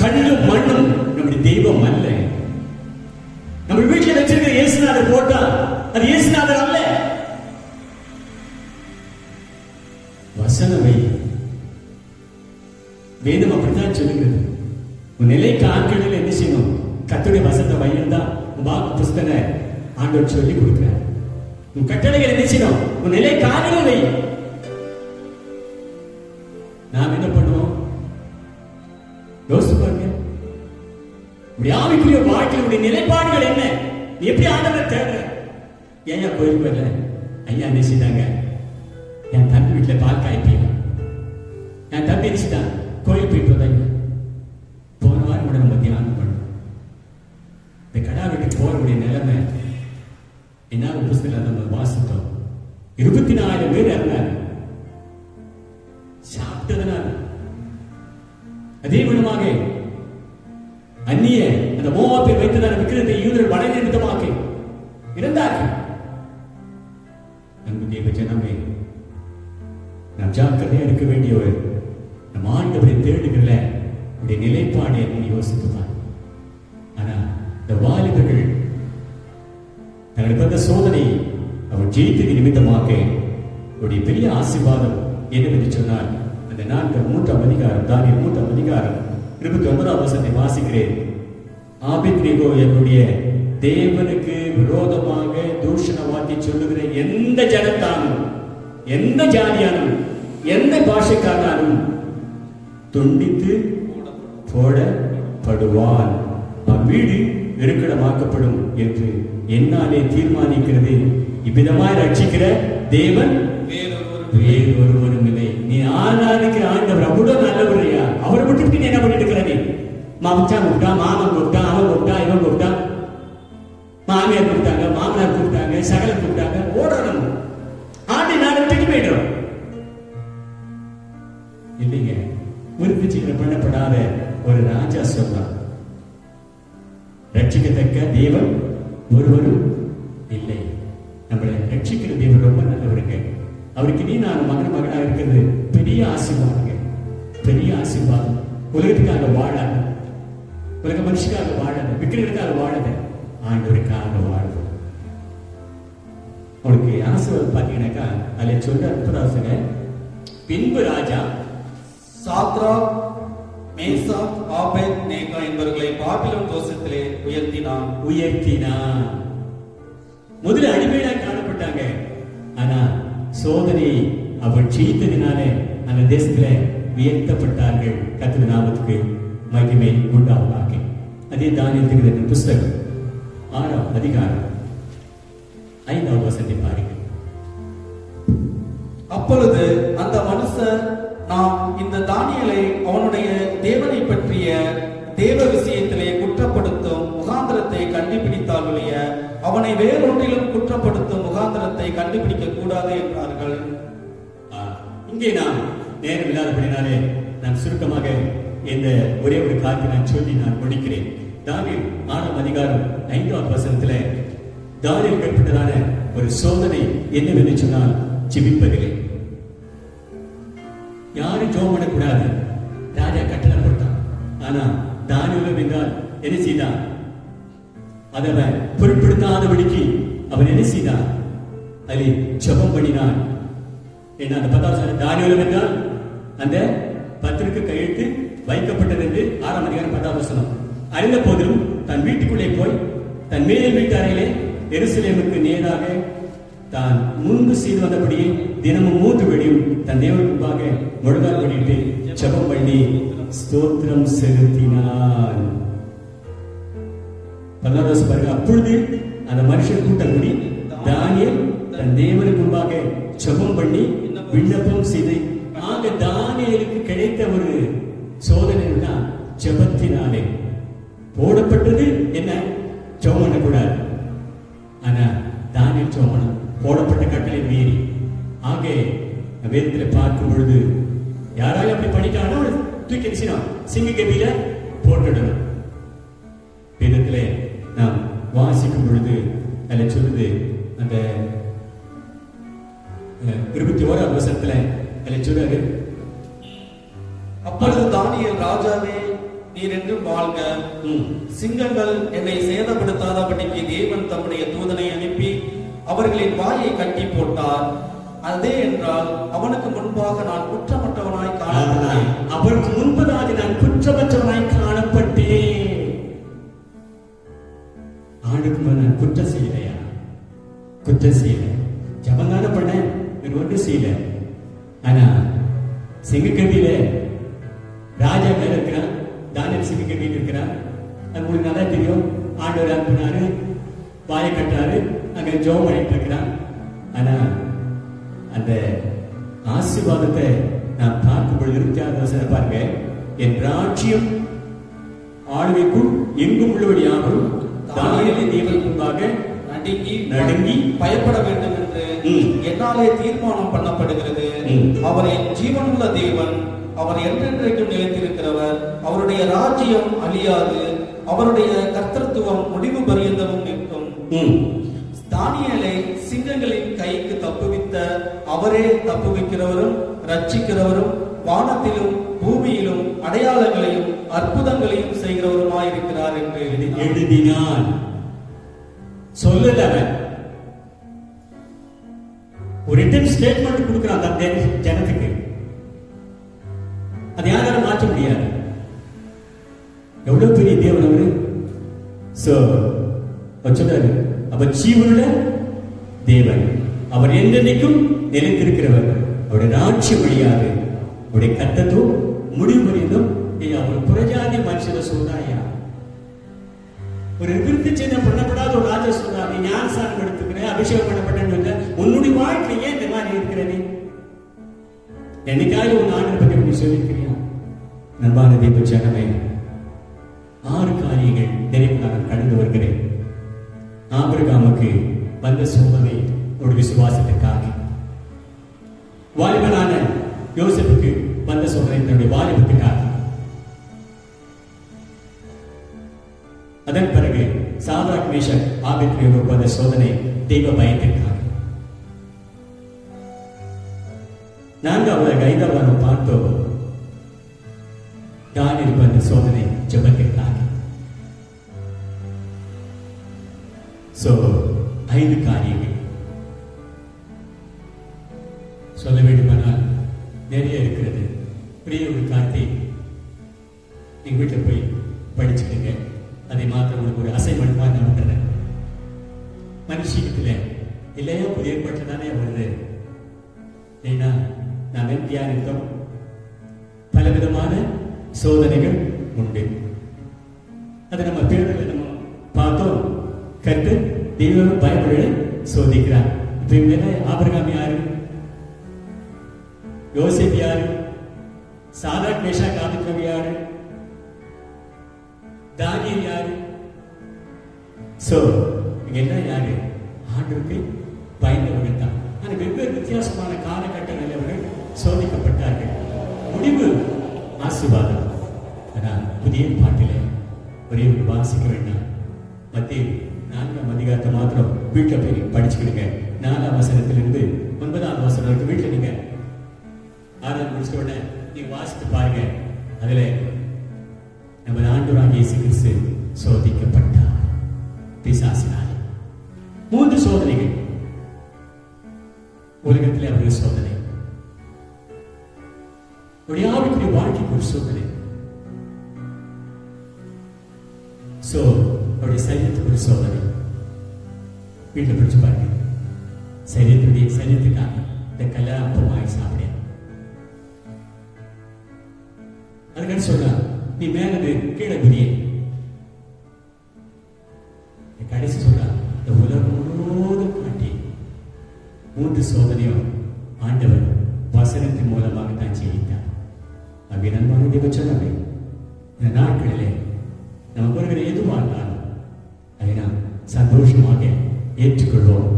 கல்லும் மண்ணும் நம்முடைய தெய்வம் அல்ல. நம்ம வீட்டில் வச்சிருக்கிற இயேசுநாதர் போட்டா அது இயேசுநாதர் அல்ல. வசனவை வேதம் அப்படித்தான் சொல்லுகிறது. உன் நிலைக்கு ஆட்களில் என்ன செய்யணும்? கர்த்தருடைய வசனத்தை வையிருந்தா உன் வாக்கு புஸ்தக ஆண்டவர் சொல்லி கொடுக்கிறார். உன் கட்டளைகள் என்ன செய்யணும்? உன் நிலை காலையில் வை. நாம் என்ன பண்ணுவோம்? யோசிச்சு பாருங்க. ஆவிக்குரிய வாழ்க்கையுடைய நிலைப்பாடுகள் என்ன? நீ எப்படி ஆண்டவரை தேடுற? ஏன் கோயிலுக்கு வரல? ஐயா நினைச்சிட்டாங்க, என் தம்பி வீட்டுல பால் காய்ப்பீங்க, என் தம்பி நினைச்சிட்டான் கோயில் போயிட்டு வந்தாங்க. போன வாரம் கூட நம்ம தியானம் பண்ணோம். இந்த கடா வீட்டுக்கு போறக்கூடிய நிலைமை என்ன புஸ்தகம் நம்ம வாசித்தோம். 24,000 பேர் இறந்தாங்க சாப்பிட்டதுனால. அதே விதமாக அந்நிய அந்த மோவாப்பை வைத்ததான விக்கிரத்தை யூதர்கள் வடை நிமித்தமாக இருந்தார்கள். அன்பு தேவ ஜனமே, நாம் ஜாக்கிரதையா இருக்க வேண்டிய ஒரு நம் ஆண்டவரை தேடுகிற உடைய நிலைப்பாடு என்று யோசித்துப்பார். ஆனா இந்த வாலிபர்கள் தங்களுக்கு வந்த சோதனை அவர் ஜெயித்தது நிமித்தமாக அவருடைய பெரிய ஆசீர்வாதம் என்னவென்று சொன்னால், அந்த 3ஆம் அதிகாரம் தானியேல் 3ஆம் அதிகாரம் 29ஆம் வசனத்தை வாசிக்கிறேன். ஆபேத்நேகோ என்னுடைய தேவனுக்கு விரோதமாக தூஷண வார்த்தை சொல்லுகிற எந்த ஜனத்தானும், எந்த ஜாதியானும், எந்த பாஷைக்காரனும் துண்டித்து போடப்படுவான். அவ்வீடு நெருக்கடமாக்கப்படும் என்று என்னாலே தீர்மானிக்கிறது. இவ்விதமாய் ரட்சிக்கிற தேவன் வேறொருவரும் இல்லை. நீ ஆராதிக்கிற ஆண்டவர் அவ்வளவு நல்லவரையா? அவரை விட்டு நீ என்ன பண்ணிட்டு இருக்கிற? நீ மச்சான் கூப்பிட்டா, மாமன் கூப்பிட்டா, அவன் கூப்பிட்டா, இவன் கூப்பிட்டா, மாமியார் கூப்பிட்டாங்க, மாமனார் கூப்பிட்டாங்க, சகலம் கூப்பிட்டாங்க, ஓடணும். ஆண்டு நாடு விட்டுட்டு போயிடுறோம் இல்லைங்க. உறுப்பிச்சீக்கிரம் பண்ணப்படாத ஒரு ராஜா சொல்றான், ரட்சிக்கத்தக்க தேவன் ஒருவரும் இல்லை. நம்மளை ரட்சிக்கிற தேவன் ரொம்ப நல்லவருங்க. அவருக்கு நீ நான் மகனாக இருக்கிறது பெரிய ஆசீர்வாதங்க, பெரிய ஆசீர்வாதம். உலகத்துக்காக வாழாத, உலக மனுஷனுக்காக வாழாத, விக்கிரங்களுக்காக வாழாத, ஆண்டவருக்காக வாழும். அவனுக்கு ஆசீர்வாதம் பார்த்தீங்கன்னாக்கா அதுல சொல்ற அற்புதாசங்க, பின்பு ராஜா சாத்ராக், மேசாக், ஆபேத் நேகா என்பவர்களை பாபிலோன் தேசத்திலே உயர்த்தினான். முதல்ல அடிமையாக காணப்பட்டாங்க. ஆனா சோதனை அவள் ஜெயித்ததினாலே அந்த தேசத்துல உயர்த்தப்பட்டார்கள். கர்த்தருடைய நாமத்துக்கு மகிமை உண்டாவதாக. அதே தானியேல் தீர்க்கதரிசியின் புஸ்தகம் 6ஆம் அதிகாரம் 5வது வசனத்தை பாருங்கள். அப்பொழுது அந்த மனுஷர், நாம் இந்த தானியேலை அவனுடைய தேவனை பற்றிய தேவ விஷயத்திலே குற்றப்படுத்தும் முகாந்திரத்தை கண்டுபிடித்தால் ஒழிய அவனை வேறொன்றிலும் குற்றப்படுத்தும் முகாந்திரத்தை கண்டுபிடிக்க கூடாது என்றார்கள். இங்கே நாம் நேரம் இல்லாதபடினாலே நான் சுருக்கமாக இந்த ஒரே ஒரு காரியத்தை நான் சொல்லி நான் முடிக்கிறேன். தானியேல் 6ஆம் அதிகாரம் 5வது வசனத்திலே தானியேல் ஏற்பட்டதான ஒரு சோதனை என்னவென்று சொன்னால் ஜெபிப்பதில்லை. யாரும் ஜெபம் பண்ணக்கூடாது. ராஜா கட்டளை போட்டான். ஆனா தானியேல் என்றால் என்ன செய்தான்? அதை பொருட்படுத்தாதபடிக்கு அவன் என்ன செய்தான்? அதில் ஜெபம் பண்ணினான். என்ன அந்த 10வது தானியேல் என்றால் அந்த பத்திரிக்கை கையெழுத்து வைக்கப்பட்டது என்று 6ஆம் அதிகாரம் 10வது வசனம். அறிந்த போதிலும் தன் வீட்டுக்குள்ளே போய் தன் மேல் வீட்டு அறையிலே எருசலேமுக்கு நேராக தான் முன்பு செய்து வந்தபடியே தினமும் 3 வேளையும் தன் தேவனுக்கு முன்பாக முழங்கால் பண்ணிட்டு ஜெபம் பண்ணி ஸ்தோத்திரம் செலுத்தினான். 14வது பாருங்க. அப்பொழுது அந்த மனுஷன் கூட்டம் கூடி தானியேல் தன் தேவனுக்கு முன்பாக ஜெபம் பண்ணி விண்ணப்பம் செய்து, ஆக தானியேலுக்கு கிடைத்த ஒரு சோதனை ஜெபத்தினாலே போடப்பட்டது. என்ன? ஜெபம் பண்ணக்கூடாது. ஆனா தானியேல் ஜெபம் பண்ண போடப்பட்ட கட்டளை மீறி. ஆக வேதத்தில் பார்க்கும் பொழுது யாராலும் அப்படி பண்ணிட்டானோ தூக்கி அடிச்சிடும், சிங்க கபில போட்டுடணும். வேதத்திலே நாம் வாசிக்கும் பொழுது அதில் சொல்லுது, அந்த 21வது வசனத்துல அதில் சொல்றாரு, அப்பொழுது தானியேல், ராஜாவே நீர் என்றும் வாழ்க, சிங்கங்கள் என்னை சேதப்படுத்தாதபடிக்கு தேவன் தம்முடைய தூதனை அனுப்பி அவர்களின் வாயை கட்டி போட்டார். அதே என்றால் அவனுக்கு முன்பாக நான் குற்றமற்றவனாய் காணப்பட்டேன். அவருக்கு முன்பதாக நான் குற்றமற்றவனாய் காணப்பட்டேன். ஆண்டுக்கு நான் குற்றம் செய்யலையா? குற்றம் செய்யல. ஜபந்தான பண்ண ஒன்று செய்யல. ஆனா சிங்கக்கவியில ராஜா மேல இருக்கிறான், தானியேல் சிங்கக்கவியில் இருக்கிறான். அது உங்களுக்கு நல்லா தெரியும். ஆண்டவர் அனுப்பினாரு, வாயை கட்டாரு, அங்க ஜெபம் பண்ணிட்டு இருக்கிறான். ஆனா அந்த ஆசீர்வாதத்தை நான் பார்க்கும் பொழுது 26வது வசனம் பாருங்க, என் ராஜ்யம் ஆளுகைக்குள் எங்கும் உள்ளபடியாகவும் தானியேலின் தேவன் முன்பாக நடுங்கி பயப்பட வேண்டும் என்று என்னாலே தீர்மானம் பண்ணப்படுகிறது. அவர் என் ஜீவனுள்ள தேவன், அவர் என்றென்றைக்கும் நிலைத்திருக்கிறவர். அவருடைய ராஜ்யம் அழியாது, அவருடைய கர்த்தத்துவம் முடிவு பரியந்தமும் நிற்கும். தானியேலை சிங்கங்களின் கைக்கு தப்புவித்த அவரே தப்புவிக்கிறவரும் ரட்சிக்கிறவரும் வானத்திலும் பூமியிலும் அடையாளங்களையும் அற்புதங்களையும் செய்கிறவருமாயிருக்கிறார் என்று எழுதினான். சொல்லல, ஒரு ரிட்டன் ஸ்டேட்மெண்ட் கொடுக்கிறான் அந்த ஜனத்துக்கு. அதை யாராலும் மாற்ற முடியாது. எவ்வளவு பெரிய தேவன் அவரு. சோ அவர் சொல்றாரு, அவர் ஜீவனுள்ள தேவன், அவர் என்றென்றைக்கும் நிலைத்திருக்கிறவர், அவருடைய ராட்சியம் வழியாது அவருடைய கத்தத்தும் முடிவு வரையும் அவர் புறஜாதி மனுஷனை சொல்றாயா. ஒரு விருத்தி சின்னம் பண்ணப்படாத ஒரு ராஜா சொல்றாரு, நீ ஞானஸ்நானம் எடுத்துக்கிறேன், அபிஷேகம் பண்ணப்பட்டேன்னு உன்னுடைய வாழ்க்கையே இந்த மாதிரி இருக்கிறது. என்னைக்காவது உன் ஆண்டை பற்றி நீ சொல்லியிருக்கிறியா? நண்பான தீப ஜனமே, 6 காரியங்கள் நிறைவு நான் கடந்து வருகிறேன். ஆபிரகாமுக்கு வந்த சோதனை ஒரு விசுவாசத்துக்காக, வாலிபனான யோசேப்புக்கு வந்த சோதனை தன்னுடைய வாலிபத்துக்காக, அதன் பிறகு சாத்ராக் மேஷக் ஆபேத்நேகோவுக்கு வந்த சோதனை தெய்வ பயத்திற்காக, 4வது 5வது பார்த்தோம் தானியேலுக்கு வந்த சோதனை ஜெபத்திற்காக. 5 காரியங்கள் சொல்ல வேண்டுமானால் நிறைய இருக்கிறது. ஒரே ஒரு காரியத்தை நீங்க வீட்டில் போய் படிச்சுடுங்க. அதை மாத்திரம் உங்களுக்கு ஒரு அசைன்மெண்ட் மாதிரி நான் விட்டுறேன். மனுஷியத்தில் இல்லையா புதிய ஏற்பாட்டில் தானே வருது. ஏன்னா நாம் தியானித்தோம், பலவிதமான சோதனைகள் உண்டு. அதை நம்ம பேரில் நம்ம பார்த்தோம். கர்த்தர் தெய்வ பயமுறை சோதிக்கிறார். இப்ப இவங்க ஆபிரகாம் யாரு, யோசேப்பு யாரு, சாத்ராக் மேஷாக் ஆபேத்நேகோ யாரு, தானியேல் யாரு? இங்க எல்லாம் யாரு? ஆண்டவருக்கு பயந்தவர்கள் தான். ஆனால் வெவ்வேறு வித்தியாசமான காலகட்டங்களில் அவர்கள் சோதிக்கப்பட்டார்கள். முடிவு ஆசீர்வாதம். ஆனால் புதிய பாட்டில் ஒரே ஒரு வாசிக்க வேண்டாம். மத்திய 4ஆம் அதிகாரத்தை மாத்திரம் வீட்டில் போய் படிச்சுக்கிடுங்க. 4ஆம் வசனத்திலிருந்து 9ஆம் வசனம் வரைக்கும் வீட்டில் நீங்க 6வது முடிச்ச உடனே நீங்க வாசித்து பாருங்க. அதுல நம்ம ஆண்டவராகிய இயேசு கிறிஸ்து சோதிக்கப்பட்டார் பிசாசினால். 3 சோதனைகள் உலகத்தில் அவர்கள் சோதனை, ஆவிக்குரிய வாழ்க்கைக்கு ஒரு சோதனை, அவருடைய சரீரத்துக்கு ஒரு சோதனை. வீட்டில் படிச்சு பாருங்க. சரீரத்துக்காக இந்த கல்யாணம் அப்பமாய் சாப்பிட அதுக்கான சொல்ற, நீ மேலது கீழே குதியே. கடைசி சொல்ற, இந்த உலகம் முழுவதும் காட்டி 3 சோதனையும் ஆண்டவர் வசனத்தின் மூலமாக தான் ஜெயித்தார். அப்படி நண்பர்களுடைய சொன்னாங்க, இந்த நாட்களிலே நம்ம வருகிற எதுவாக இருந்தாலும் அதை நாம் சந்தோஷமாக ஏற்றுக்கொள்வோம்.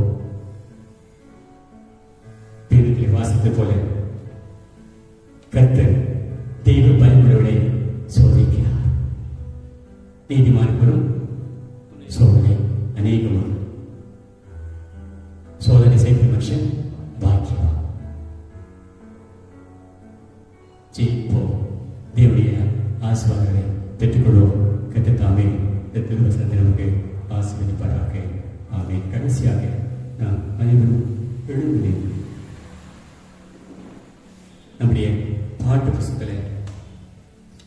பேருக்கிலே வாசித்தது போல கர்த்தர் தெய்வ பயமுறைகளை சோதிக்கிறார். நீதிமான்களும் சோதனை அநேகமான சோதனை செய்த மனுஷன் பாக்கியவான். ஜெயிப்போம், தேவனுடைய ஆசீர்வாதங்களை பெற்றுக்கொள்வோம். கர்த்தர் இந்த திருவசனத்தை நமக்கு ஆசீர்வதிப்பாராக. ஆமென். கடைசியாக நாம் அனைவரும் எழுந்து நம்முடைய பாட்டு புஸ்தகத்தில்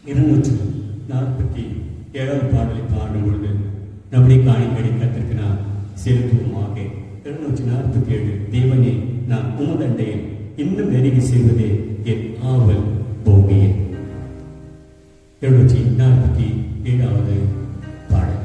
247வது பாடலை பாடும் பொழுது நம்முடைய காணிக்கை கர்த்தருக்கு நாம் செலுத்துவோமாக. 247 தேவனே, நாம் உமதண்டையில் இன்னும் நெருங்கி செய்வதே என் ஆவல் பூமியே. 247வது பாடல்.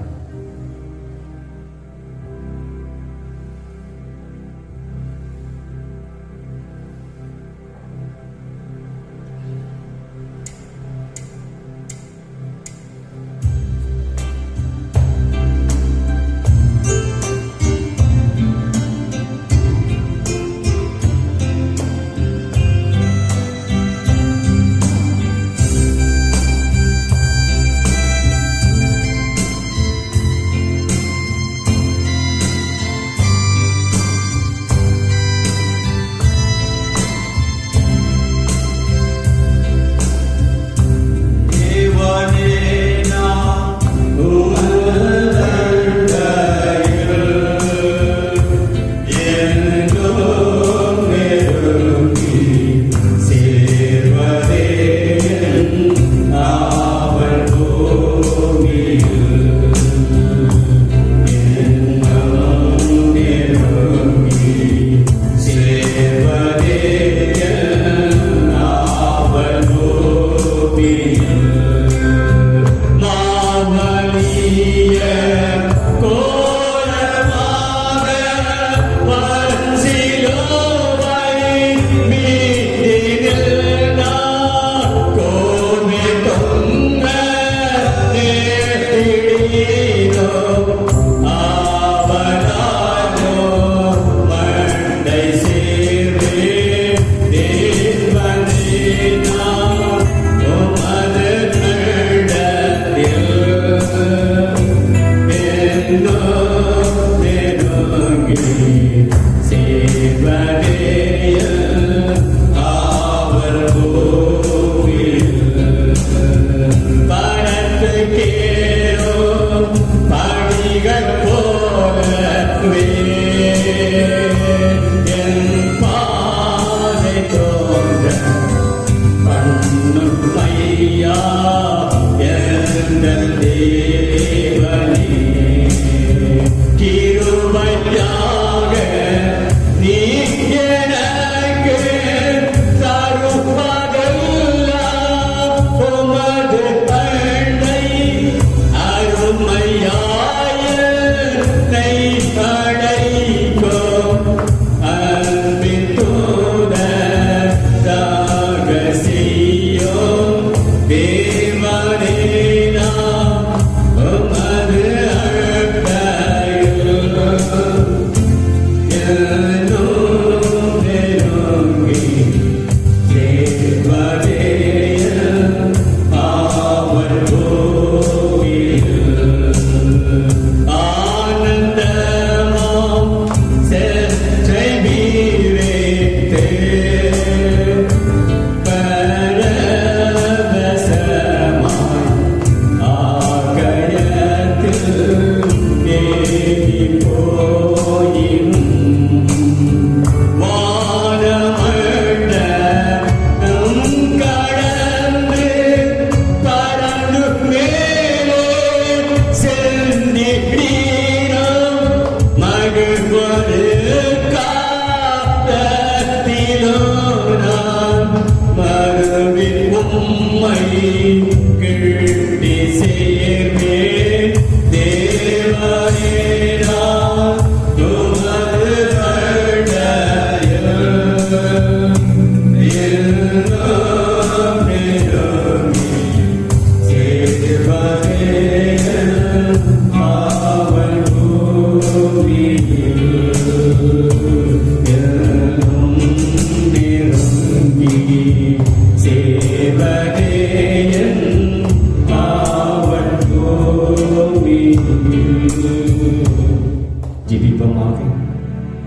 ஜெபிப்போமாக.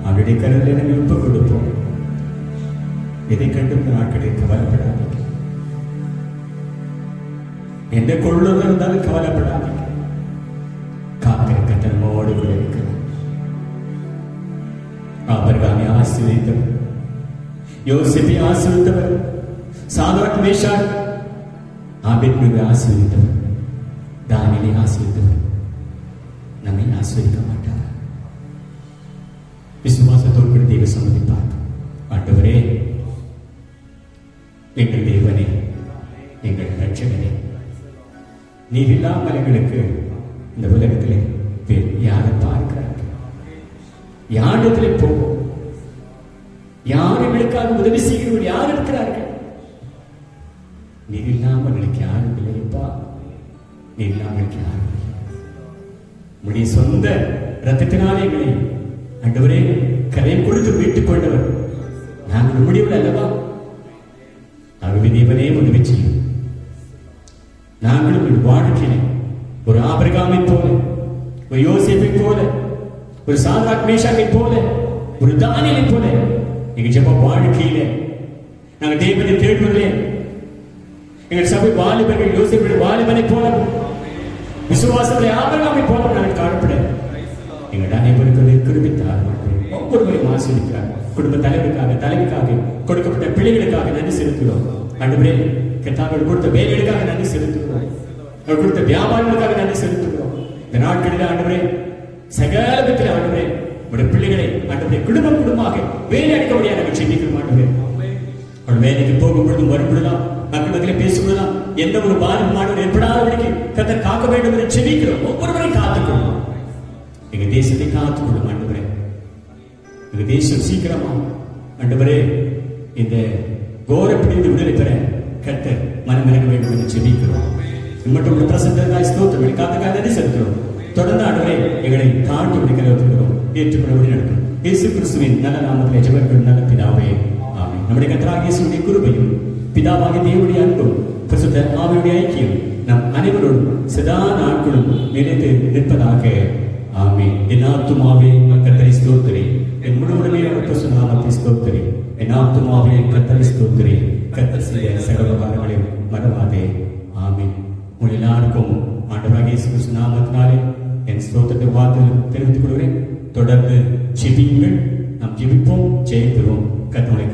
அவருடைய கருவில் நாங்கள் ஒப்புக் கொடுப்போம். எதை கண்டும் நாட்களை கவலைப்படாதீங்க. எந்த கொள்ளுதல் இருந்தாலும் கவலைப்படாதீங்க. காத்திருக்க தன்மோடு கூட இருக்கிறார். ஆபிரகாமை ஆசீர்வதித்தவர், யோசேப்பை ஆசீர்வதித்தவர், சாத்ராக் மேஷாக் ஆபேத்நேகோவை ஆசீர்வதித்தவர், தானியேலை ஆசீர்வதித்தவர் நம்மை ஆசீர்வதிக்க மாட்டார். விசுவாசத்தோடு கூட தேவ சமூகத்தை பார்ப்போம். ஆண்டவரே, எங்கள் தேவனே, எங்கள் ரட்சகனே, நீர் இல்லாமல் எங்களுக்கு இந்த உலகத்திலே வேறு யாரை பார்க்கிறார்கள்? யாரிடத்திலே போவோம்? யார் எங்களுக்காக உதவி செய்கிறவர்கள் யார் இருக்கிறார்கள்? நீர் இல்லாமல் எங்களுக்கு யாரும் இல்லையப்பா. நீர் இல்லாமல் எங்களுக்கு யாரும் இல்லை. உடைய சொந்த ரத்தத்தினாலே எங்களை ஆண்டவரே கரையை கொடுத்து மீட்டுக் கொண்டவர் நாங்கள் முடிவில் அல்லவா? ஆகவே தேவனே உதவி செய்யும். நாங்களும் ஒரு வாழ்க்கையிலே ஒரு ஆபிரகாமை போல, ஒரு யோசேப்பை போல, ஒரு சாத்ராக் மேஷாக்கை போல, ஒரு தானியேலை போல எங்கள் ஜெப வாழ்க்கையிலே நாங்கள் தேவனை தேடுவதிலே எங்கள் சபை வாலிபர்கள் யோசேப்பின் வாலிபனை போல, விசுவாசங்களை ஆபிரகாமை போல நாங்கள் காணப்பட எங்கள் அனைவருக்கும் கிருபித்தார். ஒவ்வொருவரையும் ஆசீர்வதிக்கிறார். குடும்ப தலைவிக்காக கொடுக்கப்பட்ட பிள்ளைகளுக்காக நன்றி செலுத்துகிறோம். ஆண்டவரே, கர்த்தாவிற்கு கொடுத்த வேலைகளுக்காக நன்றி செலுத்துகிறோம். அவர் கொடுத்த வியாபாரங்களுக்காக நன்றி செலுத்துகிறோம். இந்த நாட்களில் ஆண்டவரே, சகலத்தில் ஆண்டவரே, உடைய பிள்ளைகளை ஆண்டவரே குடும்பமாக வேலை அடிக்க முடியாது நாங்கள் செஞ்சிக்கிறோம். ஆண்டவரே, அவள் வேலைக்கு போகும் பொழுதும் வரும் பொழுதுதான் மக்களிடத்தில் பேசுவதுதான் எந்த ஒரு பாதிப்பு மாணவர் ஏற்படாதபடிக்கு கர்த்தர் காக்க வேண்டும் என்று செபிக்கிறோம். ஒவ்வொருவரையும் காத்துக்கொள்ளும். எங்க தேசத்தை காத்துக்கொள்ளும் ஆண்டவரே. எங்க தேசம் சீக்கிரமா ஆண்டவரே இந்த கோர பிடிந்து விடுதலை பெற கர்த்தர் மனமிறங்க வேண்டும் என்று செபிக்கிறோம். மட்டும் பிரசன்னத்தாய் ஸ்தோத்திரம் காத்துக்காக நன்றி செலுத்துகிறோம். தொடர்ந்து ஆண்டவரே எங்களை காட்டு விடுக்கிறோம். ஏற்றுக்கொள்ள நடக்கும். இயேசு கிறிஸ்துவின் நல்ல நாமத்திலே ஜெபங்கள் நல்ல பிதாவே, ஆமென். நம்முடைய கர்த்தராகிய இயேசுவின் கிருபையும் பிதாவாகிய தேவனுடைய அன்பும் பரிசுத்த ஆவியுடைய ஐக்கியம் நம் அனைவரோடும் சதா நாட்களும் நிலைத்து நிற்பதாக. ஆமென். என் ஆத்துமாவே கர்த்தரை ஸ்தோத்திரி, என் முழு உடமையோட பரிசுத்த நாமத்தை ஸ்தோத்திரி. என் ஆத்துமாவே கர்த்தரை ஸ்தோத்திரி, கர்த்தர் செய்த சகல காரியங்களையும் மறவாதே. ஆமென். உங்கள் எல்லாருக்கும் ஆண்டவராகிய இயேசு கிறிஸ்து நாமத்தினாலே என் ஸ்தோத்திரத்தை வாழ்த்து தெரிவித்துக் கொள்கிறேன். தொடர்ந்து ஜெபியுங்கள். நாம் ஜெபிப்போம், ஜெயம் பெறுவோம். கர்த்தருடைய